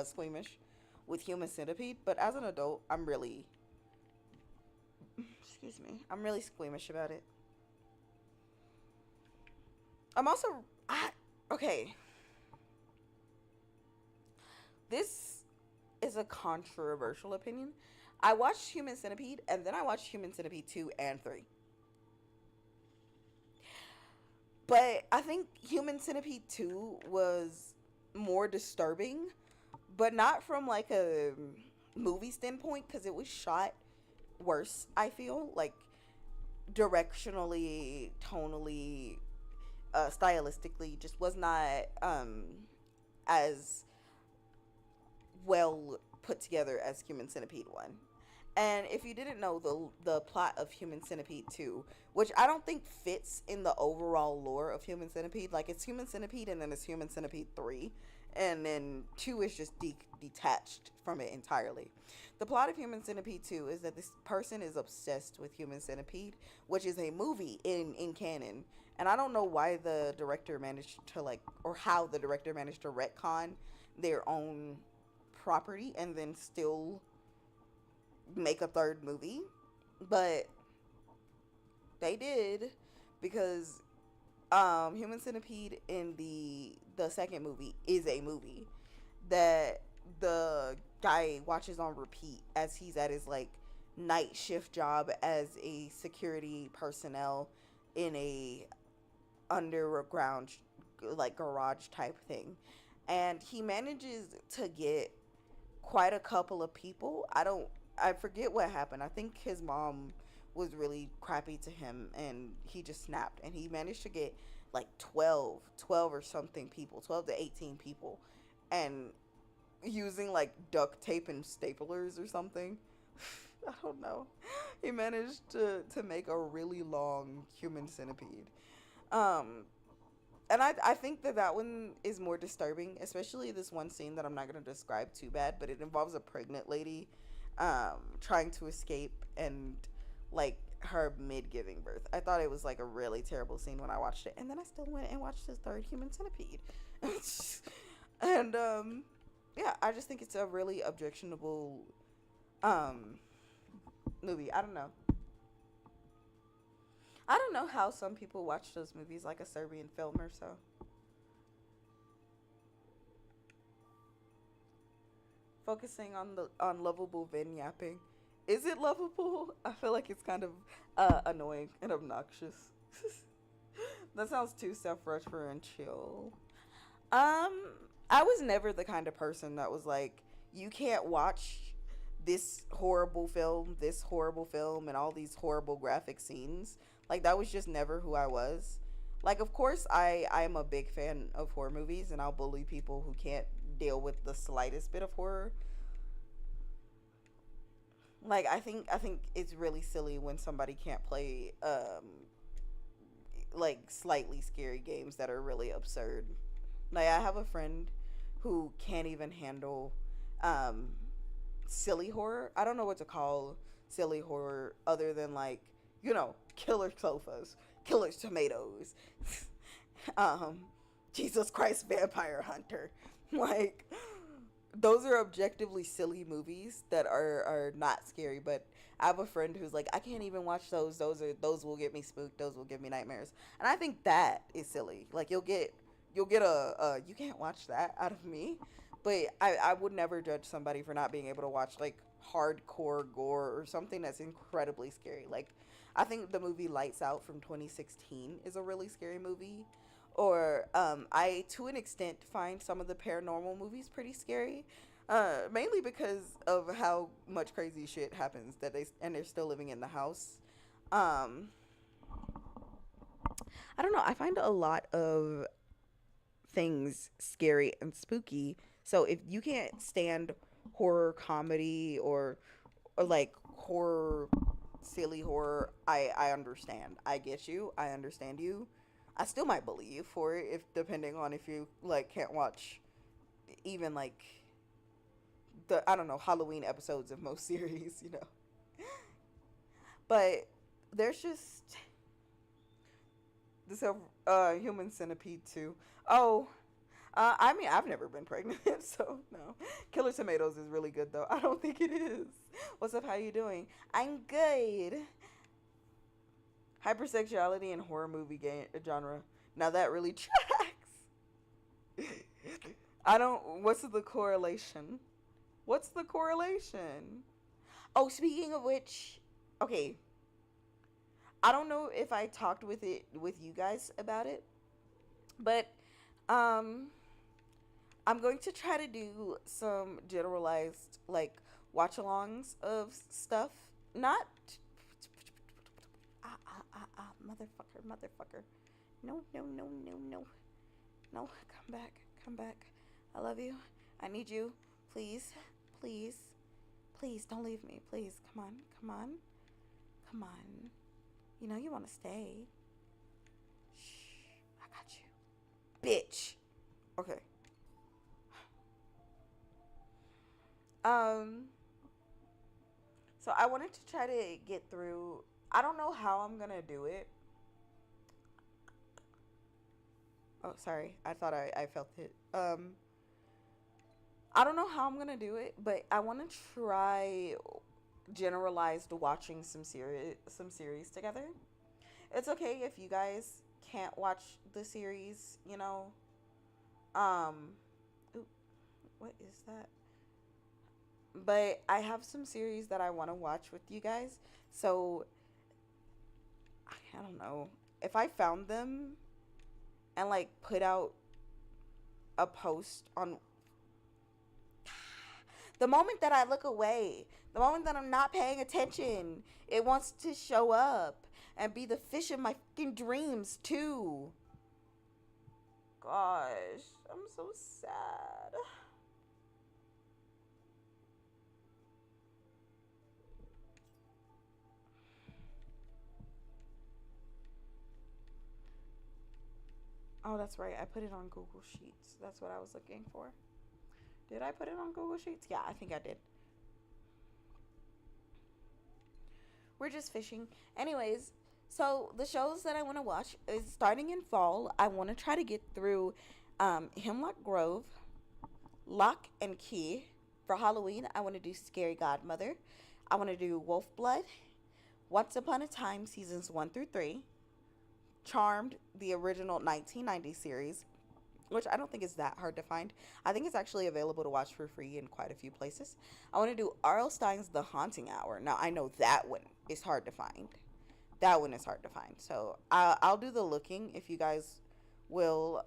A: squeamish with Human Centipede, but as an adult, I'm really squeamish about it. I'm also okay. This is a controversial opinion. I watched Human Centipede and then I watched Human Centipede 2 and 3. But I think Human Centipede 2 was more disturbing, but not from like a movie standpoint, because it was shot worse, I feel. Like, directionally, tonally, stylistically, just was not as well put together as Human Centipede 1. And if you didn't know, the plot of Human Centipede 2, which I don't think fits in the overall lore of Human Centipede, like it's Human Centipede and then it's Human Centipede 3, and then 2 is just detached from it entirely. The plot of Human Centipede 2 is that this person is obsessed with Human Centipede, which is a movie in canon. And I don't know why the director managed to or how the director managed to retcon their own property and then still make a third movie, but they did, because Human Centipede in the second movie is a movie that the guy watches on repeat as he's at his night shift job as a security personnel in a underground garage type thing, and he manages to get quite a couple of people. I forget what happened. I think his mom was really crappy to him and he just snapped, and he managed to get 12 or something people, 12 to 18 people, and using duct tape and staplers or something. I don't know. He managed to make a really long Human Centipede. And I think that one is more disturbing, especially this one scene that I'm not going to describe too bad, but it involves a pregnant lady trying to escape and her mid-giving birth. I thought it was a really terrible scene when I watched it, and then I still went and watched the third Human Centipede. And yeah, I just think it's a really objectionable movie. I don't know how some people watch those movies like a Serbian film or so. Focusing on lovable Vynn yapping. Is it lovable? I feel like it's kind of annoying and obnoxious. That sounds too self-referential and chill. I was never the kind of person that was like, you can't watch this horrible film, and all these horrible graphic scenes. That was just never who I was. Like, of course, I am a big fan of horror movies, and I'll bully people who can't deal with the slightest bit of horror. Like, I think it's really silly when somebody can't play like slightly scary games that are really absurd. Like, I have a friend who can't even handle um silly horror. I don't know what to call silly horror other than, like, killer sofas, killer tomatoes, um, Jesus Christ Vampire Hunter. Like, those are objectively silly movies that are not scary, but I have a friend who's like, I can't even watch those. Those will get me spooked. Those will give me nightmares. And I think that is silly. Like, you'll get a you can't watch that out of me. But I would never judge somebody for not being able to watch, like, hardcore gore or something that's incredibly scary. Like, I think the movie Lights Out from 2016 is a really scary movie. Or I, to an extent, find some of the paranormal movies pretty scary. Mainly because of how much crazy shit happens they're still living in the house. Um, I don't know. I find a lot of things scary and spooky. So if you can't stand horror comedy or like horror, silly horror, I understand. I get you. I understand you. I still might bully you for it, if depending on if you, like, can't watch even, like, the, I don't know, Halloween episodes of most series. But there's just this Human Centipede too. Oh, I mean, I've never been pregnant, so no. Killer Tomatoes is really good, though. I don't think it is. What's up? How you doing? I'm good. Hypersexuality in horror movie genre. Now that really tracks. I don't. What's the correlation? What's the correlation? Oh, speaking of which, okay. I don't know if I talked with you guys about it, but um I'm going to try to do some generalized, like, watch-alongs of stuff. Not motherfucker, motherfucker. No, no, no, no, no. No, come back. Come back. I love you. I need you. Please. Please. Please don't leave me. Please. Come on. Come on. Come on. You know you want to stay. Shh. I got you. Bitch. Okay. Um so I wanted to try to get through. I don't know how I'm going to do it. Oh, sorry. I thought I felt it. I don't know how I'm gonna do it, but I want to try generalized watching some series together. It's okay if you guys can't watch the series. Um, ooh, what is that? But I have some series that I want to watch with you guys. So I don't know if I found them and, like, put out a post on the moment that I look away, the moment that I'm not paying attention, it wants to show up and be the fish of my fucking dreams too. Gosh, I'm so sad. Oh, that's right. I put it on Google Sheets. That's what I was looking for. Did I put it on Google Sheets? Yeah, I think I did. We're just fishing. Anyways, so the shows that I want to watch is starting in fall. I want to try to get through Hemlock Grove, Lock and Key. For Halloween, I want to do Scary Godmother. I want to do Wolf Blood, Once Upon a Time seasons 1 through 3, Charmed, the original 1990 series, which I don't think is that hard to find. I think it's actually available to watch for free in quite a few places. I want to do R.L. Stein's The Haunting Hour. Now, I know that one is hard to find. That one is hard to find. So, I'll do the looking if you guys will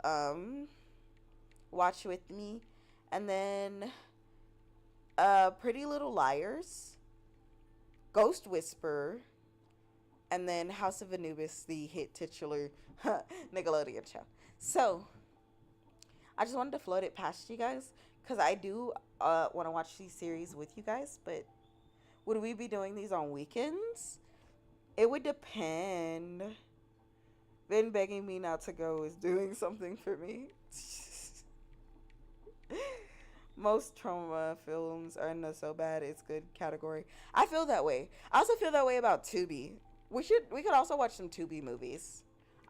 A: watch with me. And then Pretty Little Liars, Ghost Whisperer, and then House of Anubis, the hit titular Nickelodeon show. So I just wanted to float it past you guys because I do want to watch these series with you guys, but would we be doing these on weekends? It would depend. Vynn begging me not to go is doing something for me. Most trauma films are in the so bad it's good category. I feel that way. I also feel that way about Tubi. We could also watch some Tubi movies.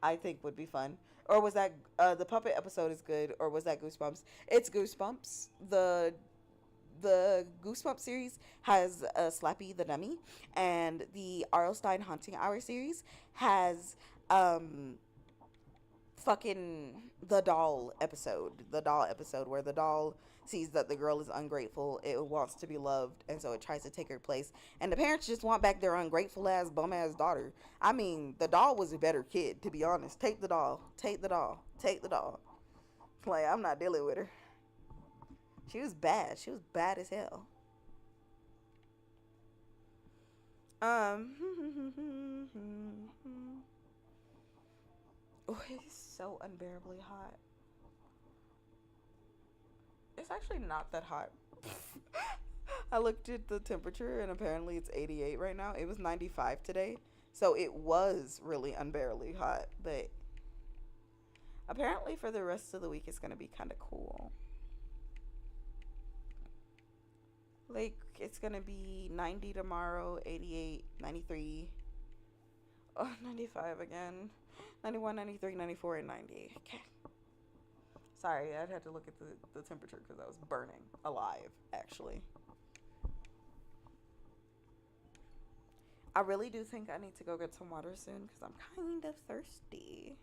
A: I think would be fun. Or was that the puppet episode is good? Or was that Goosebumps? It's Goosebumps. The Goosebumps series has Slappy the Dummy, and the R.L. Stine Haunting Hour series has fucking the doll episode where the doll sees that the girl is ungrateful, it wants to be loved, and so it tries to take her place, and the parents just want back their ungrateful ass bum ass daughter. I mean, the doll was a better kid, to be honest. Take the doll. Like, I'm not dealing with her. She was bad as hell. Oh, it's so unbearably hot. It's actually not that hot. I looked at the temperature and apparently it's 88 right now. It was 95 today. So it was really unbearably hot. But apparently for the rest of the week it's going to be kind of cool. Like, it's going to be 90 tomorrow, 88, 93. Oh, 95 again. 91, 93, 94, and 90. Okay. Sorry, I'd had to look at the temperature because I was burning alive, actually. I really do think I need to go get some water soon because I'm kind of thirsty.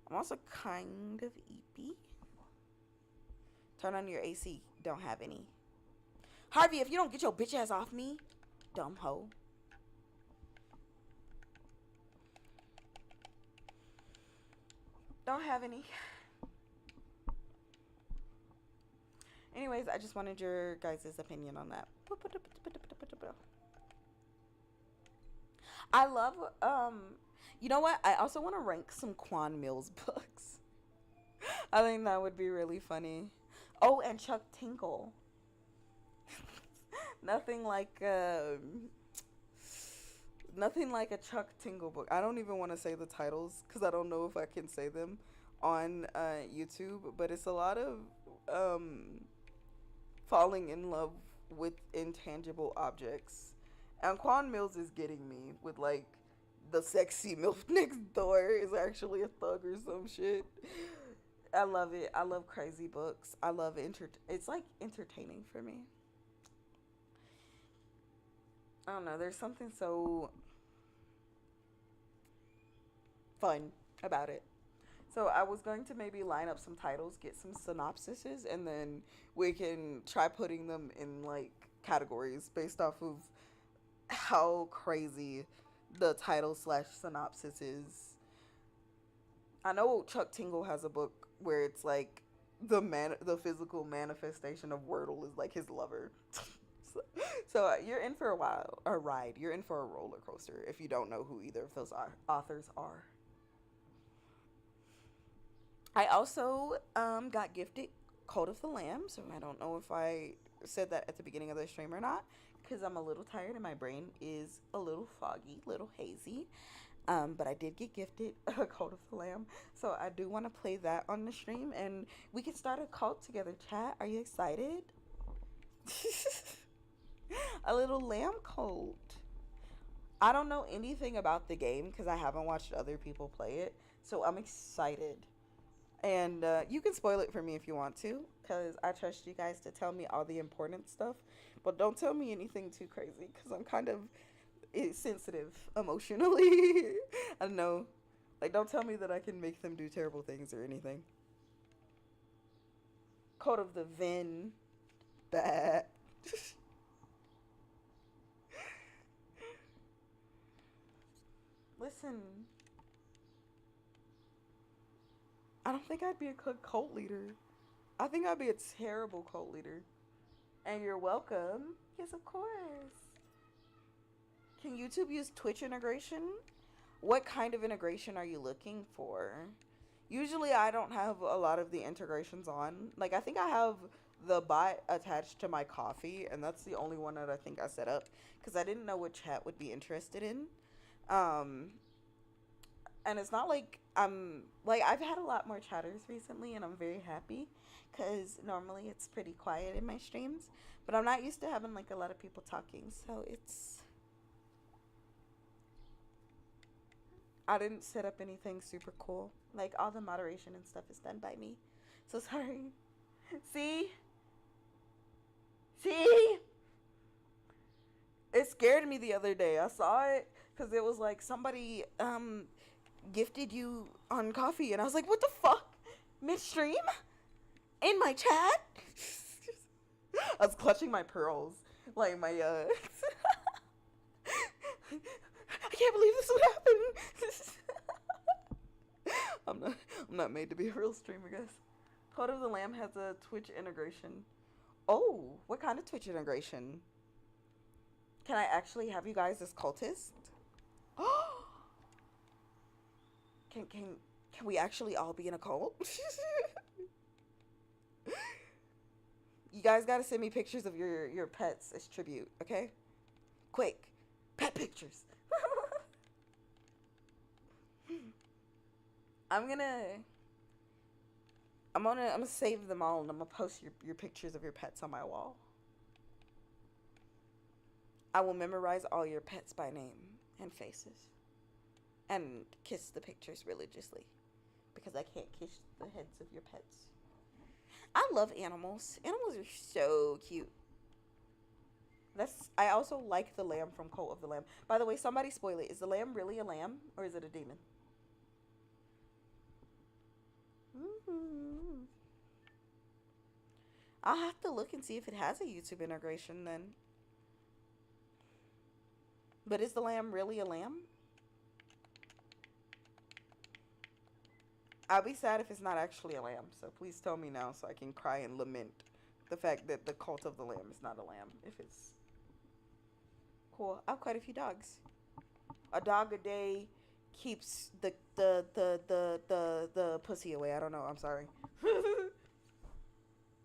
A: I'm also kind of eepy. Turn on your AC. Don't have any. Harvey, if you don't get your bitch ass off me, dumb hoe. Don't have any. Anyways, I just wanted your guys' opinion on that. I love, you know what? I also want to rank some Quan Mills books. I think that would be really funny. Oh, and Chuck Tinkle. Nothing like a Chuck Tingle book. I don't even want to say the titles because I don't know if I can say them on YouTube. But it's a lot of falling in love with intangible objects. And Quan Mills is getting me with like the sexy MILF next door is actually a thug or some shit. I love it. I love crazy books. I love it's like entertaining for me. I don't know. There's something so fun about it. So I was going to maybe line up some titles, get some synopsises, and then we can try putting them in like categories based off of how crazy the title / synopsis is. I know Chuck Tingle has a book where it's like the physical manifestation of Wordle is like his lover. So you're in for a ride. You're in for a roller coaster if you don't know who either of those authors are. I also got gifted Code of the Lamb, so I don't know if I said that at the beginning of the stream or not, because I'm a little tired and my brain is a little foggy, little hazy. But I did get gifted a Code of the Lamb, so I do want to play that on the stream, and we can start a cult together, chat. Are you excited? A little lamb cult. I don't know anything about the game because I haven't watched other people play it, so I'm excited. And you can spoil it for me if you want to, because I trust you guys to tell me all the important stuff, but don't tell me anything too crazy because I'm kind of sensitive emotionally. I don't know. Like, don't tell me that I can make them do terrible things or anything. Code of the Vynn. Bad. Listen. I don't think I'd be a good cult leader. I think I'd be a terrible cult leader. And you're welcome. Yes, of course. Can YouTube use Twitch integration? What kind of integration are you looking for? Usually I don't have a lot of the integrations on. Like, I think I have the bot attached to my Kofi, and that's the only one that I think I set up because I didn't know what chat would be interested in. And it's not like I've had a lot more chatters recently, and I'm very happy because normally it's pretty quiet in my streams, but I'm not used to having like a lot of people talking, so I didn't set up anything super cool. Like, all the moderation and stuff is done by me. So sorry. See? See? It scared me the other day. I saw it because it was like somebody gifted you on Kofi, and I was like, what the fuck? Midstream? In my chat? I was clutching my pearls. Like, my, I can't believe this would happen. I'm not made to be a real streamer, guys. Code of the Lamb has a Twitch integration. Oh, what kind of Twitch integration? Can I actually have you guys as cultists? Can we actually all be in a cult? You guys gotta send me pictures of your pets as tribute, okay? Quick, pet pictures. I'm gonna save them all, and I'm gonna post your pictures of your pets on my wall. I will memorize all your pets by name and faces, and kiss the pictures religiously, because I can't kiss the heads of your pets. I love animals. Animals are so cute. I also like the lamb from Cult of the Lamb. By the way, somebody spoil it. Is the lamb really a lamb, or is it a demon? I'll have to look and see if it has a YouTube integration then. But is the lamb really a lamb? I'll be sad if it's not actually a lamb, so please tell me now so I can cry and lament the fact that the Cult of the Lamb is not a lamb. If it's cool. I have quite a few dogs. A dog a day keeps the pussy away. I don't know. I'm sorry.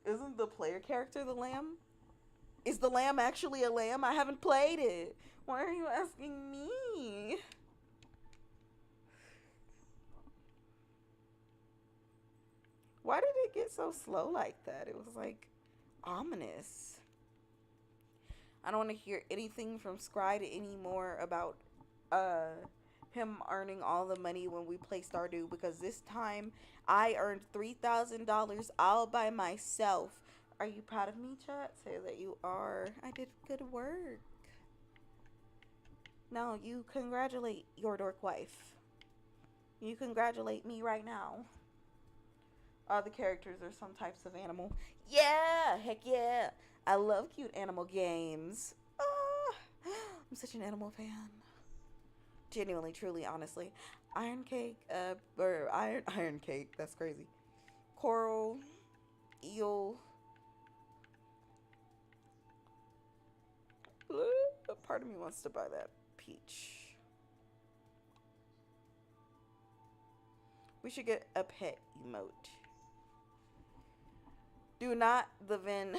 A: Isn't the player character the lamb? Is the lamb actually a lamb? I haven't played it. Why are you asking me? Why did it get so slow like that? It was like ominous. I don't want to hear anything from Scryde anymore about him earning all the money when we play Stardew, because this time I earned $3,000 all by myself. Are you proud of me, chat? Say that you are. I did good work. No, you congratulate your dork wife. You congratulate me right now. All the characters are some types of animal. Yeah, heck yeah. I love cute animal games. I'm such an animal fan. Genuinely, truly, honestly. Iron cake, or iron cake, that's crazy. Coral, eel. Part of me wants to buy that peach. We should get a pet emote. Do not the Vynn.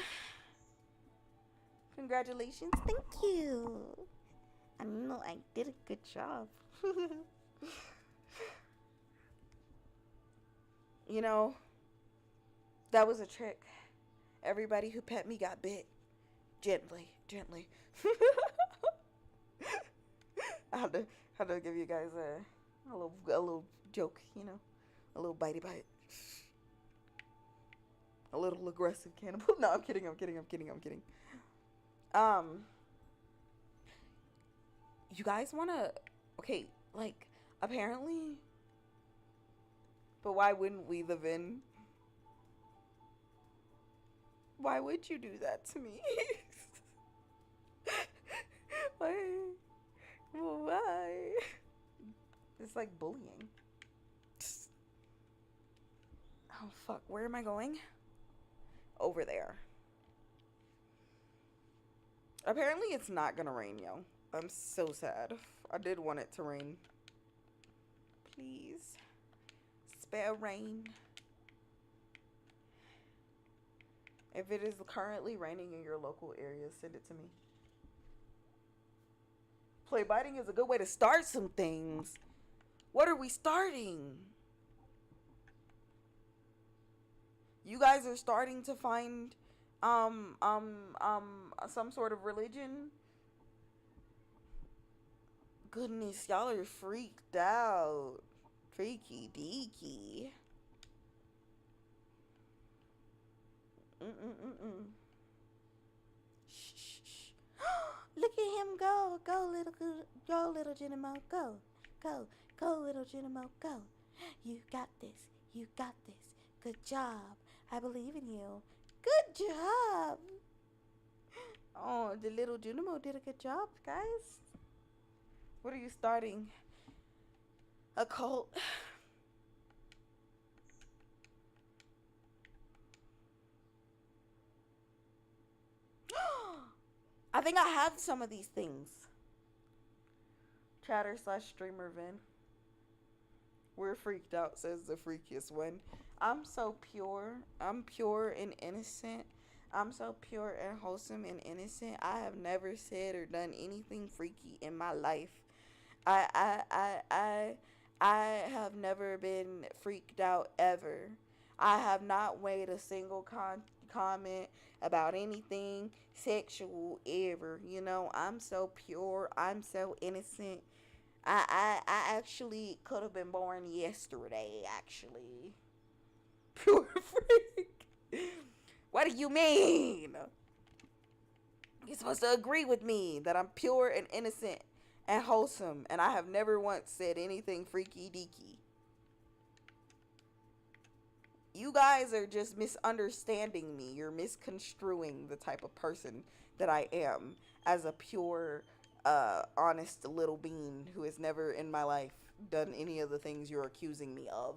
A: Congratulations. Thank you. I know I did a good job. You know, that was a trick. Everybody who pet me got bit. Gently. I had to give you guys a little joke, you know, a little bitey bite. A little aggressive cannibal. No, I'm kidding. You guys wanna, okay, like, apparently, but why wouldn't we, the Vynn? Why would you do that to me? Why? It's like bullying. Oh, fuck, where am I going? Over there. Apparently it's not gonna rain, yo. I'm so sad. I did want it to rain. Please. Spare rain. If it is currently raining in your local area, send it to me. Play biting is a good way to start some things. What are we starting? You guys are starting to find some sort of religion. Goodness, y'all are freaked out. Freaky deaky. Shh, shh, shh. Look at him go. Go, little Genimo. Go. Go, little Genimo. Go. You got this. You got this. Good job. I believe in you. Good job. Oh, the little Genimo did a good job, guys. What are you starting? A cult? I think I have some of these things. Chatter/streamer Vynn. We're freaked out, says the freakiest one. I'm so pure. I'm pure and innocent. I'm so pure and wholesome and innocent. I have never said or done anything freaky in my life. I have never been freaked out ever. I have not made a single comment about anything sexual ever. You know, I'm so pure. I'm so innocent. I actually could have been born yesterday, actually. Pure freak. What do you mean? You're supposed to agree with me that I'm pure and innocent and wholesome, and I have never once said anything freaky deaky. You guys are just misunderstanding me. You're misconstruing the type of person that I am as a pure, honest little being who has never in my life done any of the things you're accusing me of.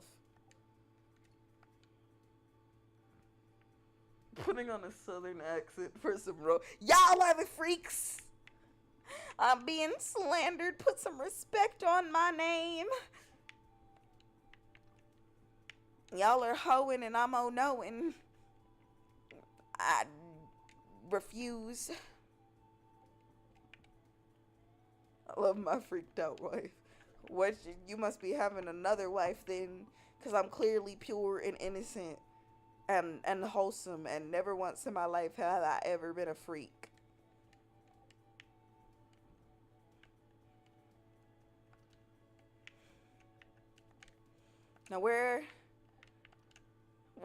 A: Putting on a southern accent for some y'all are the freaks. I'm being slandered. Put some respect on my name. Y'all are hoeing and I'm oh-knowing. I refuse. I love my freaked out wife. What, you must be having another wife then, because I'm clearly pure and innocent and wholesome, and never once in my life have I ever been a freak. Now where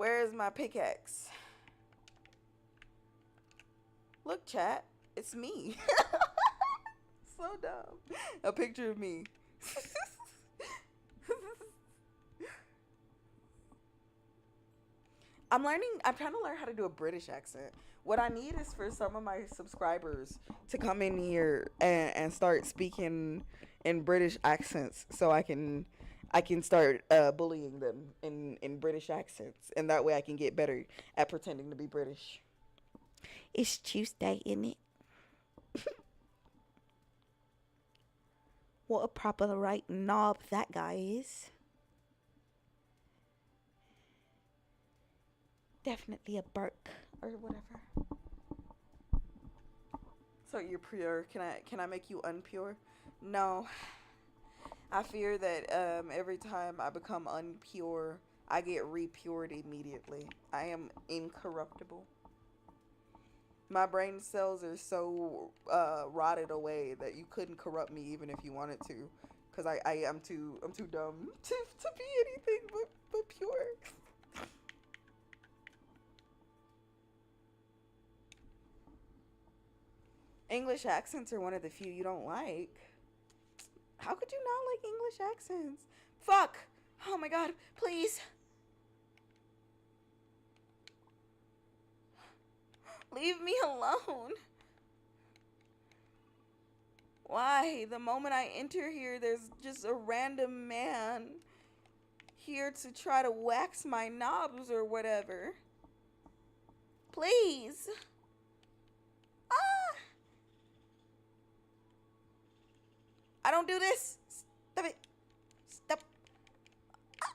A: is my pickaxe? Look, chat, it's me. So dumb. A picture of me. I'm trying to learn how to do a British accent. What I need is for some of my subscribers to come in here and start speaking in British accents so I can start bullying them in British accents, and that way I can get better at pretending to be British. It's Tuesday, isn't it? What a proper right knob that guy is. Definitely a Burke or whatever. So you're pure. Can I make you unpure? No. I fear that every time I become unpure, I get repured immediately. I am incorruptible. My brain cells are so rotted away that you couldn't corrupt me even if you wanted to, because I'm too dumb to be anything but pure. English accents are one of the few you don't like. How could you not like English accents? Fuck! Oh my god, please! Leave me alone. Why? The moment I enter here, there's just a random man here to try to wax my knobs or whatever. Please. Ah! I don't do this. Stop it. Stop. Ah.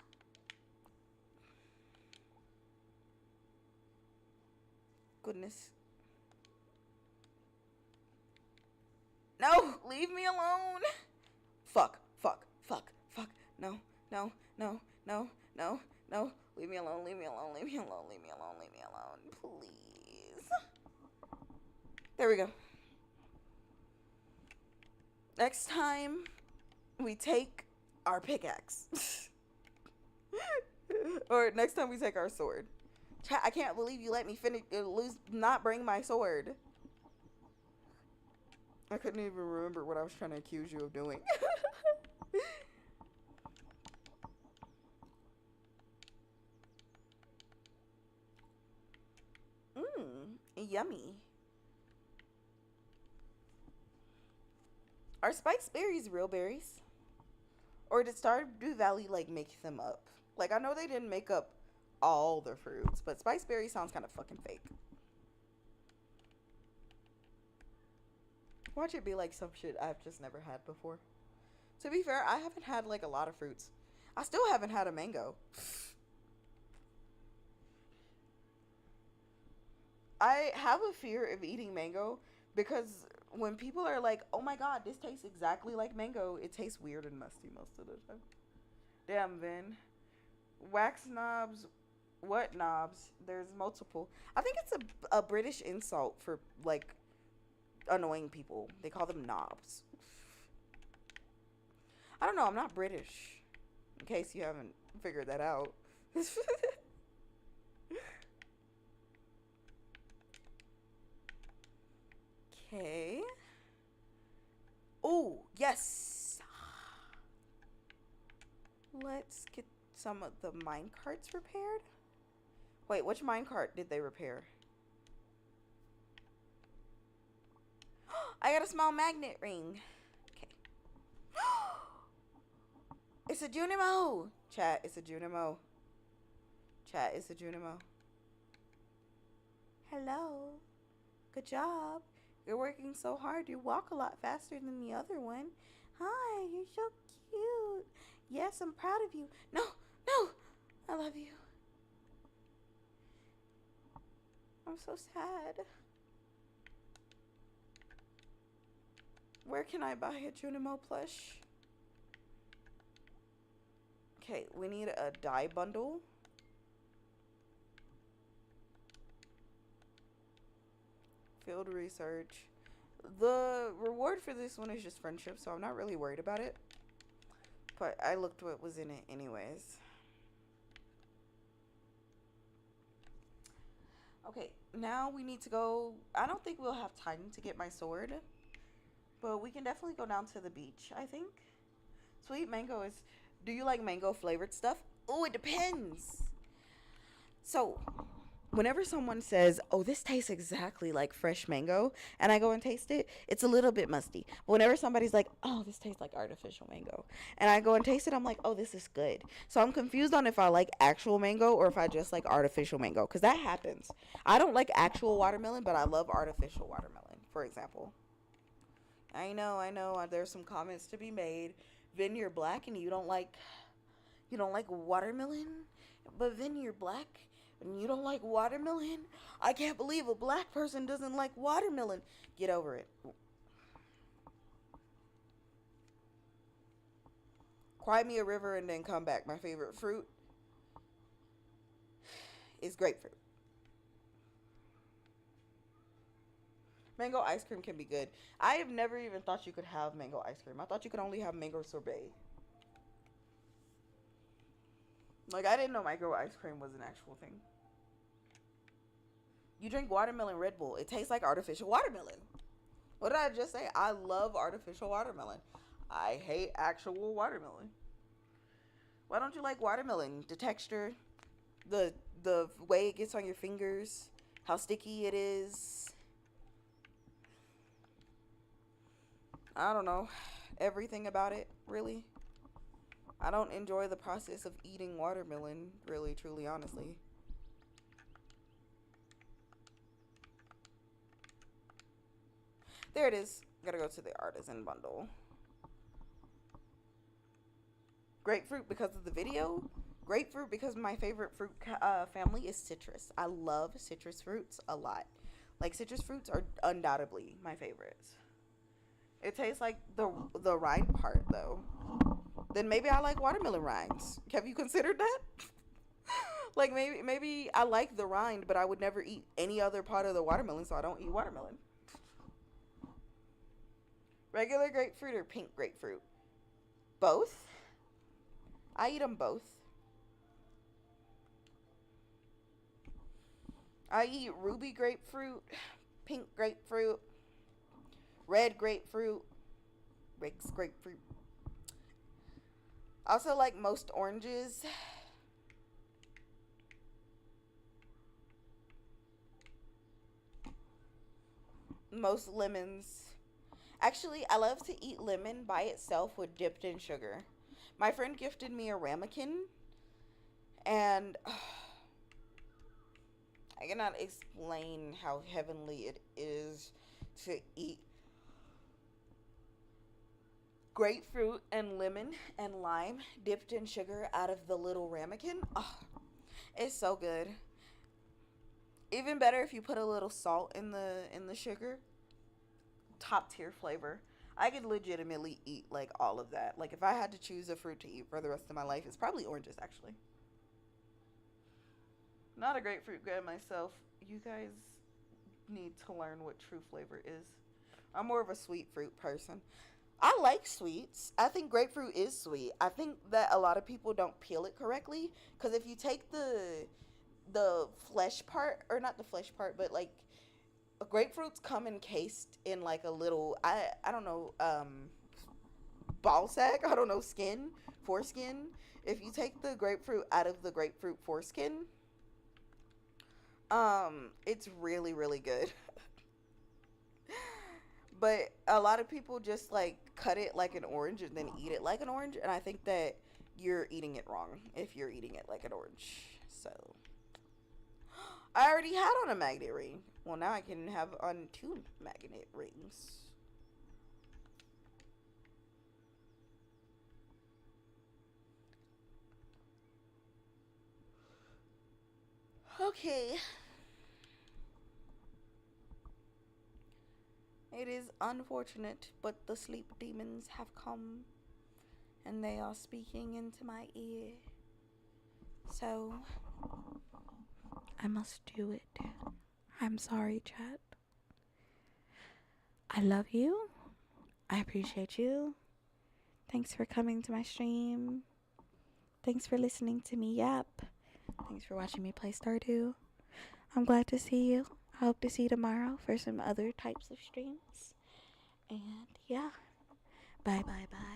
A: Goodness. No, leave me alone. Fuck, fuck, fuck, fuck. No, no, no, no, no, no. Leave me alone, leave me alone, leave me alone, leave me alone, leave me alone. Please. There we go. Next time, we take our pickaxe. Or next time we take our sword. Chat, I can't believe you let me not bring my sword. I couldn't even remember what I was trying to accuse you of doing. Yummy. Are spiked berries real berries? Or did Stardew Valley, like, make them up? Like, I know they didn't make up all the fruits, but spiced berry sounds kind of fucking fake. Watch it be like some shit I've just never had before. To be fair, I haven't had, like, a lot of fruits. I still haven't had a mango. I have a fear of eating mango because when people are like, oh my god, this tastes exactly like mango, it tastes weird and musty most of the time. Damn, Vynn. Wax knobs. What knobs? There's multiple. I think it's a British insult for, like, annoying people. They call them knobs. I don't know. I'm not British. In case you haven't figured that out. Okay. Oh, yes. Let's get some of the mine carts repaired. Wait, which mine cart did they repair? I got a small magnet ring. Okay. It's a Junimo. Chat, it's a Junimo. Chat, it's a Junimo. Hello. Good job. You're working so hard. You walk a lot faster than the other one. Hi, you're so cute. Yes, I'm proud of you. No, no. I love you. I'm so sad. Where can I buy a Junimo plush? Okay, we need a dye bundle. Field research. The reward for this one is just friendship, so I'm not really worried about it. But I looked what was in it anyways. Okay, now we need to go. I don't think we'll have time to get my sword, but we can definitely go down to the beach, I think. Sweet mango is... Do you like mango flavored stuff? Oh, it depends. So, whenever someone says, oh, this tastes exactly like fresh mango, and I go and taste it, it's a little bit musty. But whenever somebody's like, oh, this tastes like artificial mango, and I go and taste it, I'm like, oh, this is good. So I'm confused on if I like actual mango or if I just like artificial mango, because that happens. I don't like actual watermelon, but I love artificial watermelon, for example. I know, there's some comments to be made. Vynn, you're black and you don't like watermelon? But Vynn, you're black and you don't like watermelon? I can't believe a black person doesn't like watermelon. Get over it. Cry me a river and then come back. My favorite fruit is grapefruit. Mango ice cream can be good. I have never even thought you could have mango ice cream. I thought you could only have mango sorbet. Like, I didn't know mango ice cream was an actual thing. You drink watermelon Red Bull. It tastes like artificial watermelon. What did I just say? I love artificial watermelon. I hate actual watermelon. Why don't you like watermelon? The texture, the way it gets on your fingers, how sticky it is. I don't know. Everything about it, really. I don't enjoy the process of eating watermelon, really, truly, honestly. There it is. Gotta go to the artisan bundle. Grapefruit because of the video. Grapefruit because my favorite fruit family is citrus. I love citrus fruits a lot. Like, citrus fruits are undoubtedly my favorites. It tastes like the rind part, though. Then maybe I like watermelon rinds. Have you considered that? Like, maybe I like the rind, but I would never eat any other part of the watermelon, so I don't eat watermelon. Regular grapefruit or pink grapefruit? Both. I eat them both. I eat ruby grapefruit, pink grapefruit, red grapefruit, Rick's grapefruit. I also like most oranges. Most lemons. Actually, I love to eat lemon by itself with dipped in sugar. My friend gifted me a ramekin, and I cannot explain how heavenly it is to eat grapefruit and lemon and lime dipped in sugar out of the little ramekin. Oh, it's so good. Even better if you put a little salt in the sugar. Top tier flavor. I could legitimately eat like all of that. Like, if I had to choose a fruit to eat for the rest of my life, it's probably oranges, actually. Not a grapefruit guy myself. You guys need to learn what true flavor is. I'm more of a sweet fruit person. I like sweets. I think grapefruit is sweet. I think that a lot of people don't peel it correctly, because if you take the flesh part, or not the flesh part, but like, grapefruits come encased in like a little, I don't know, ball sack. I don't know, foreskin. If you take the grapefruit out of the grapefruit foreskin, it's really, really good. But a lot of people just like cut it like an orange and then eat it like an orange, and I think that you're eating it wrong if you're eating it like an orange. So I already had on a magnet ring. Well, now I can have on 2 magnet rings. Okay. It is unfortunate, but the sleep demons have come, and they are speaking into my ear. So I must do it. I'm sorry, chat. I love you. I appreciate you. Thanks for coming to my stream. Thanks for listening to me yap. Thanks for watching me play Stardew. I'm glad to see you. I hope to see you tomorrow for some other types of streams. And yeah. Bye, bye, bye.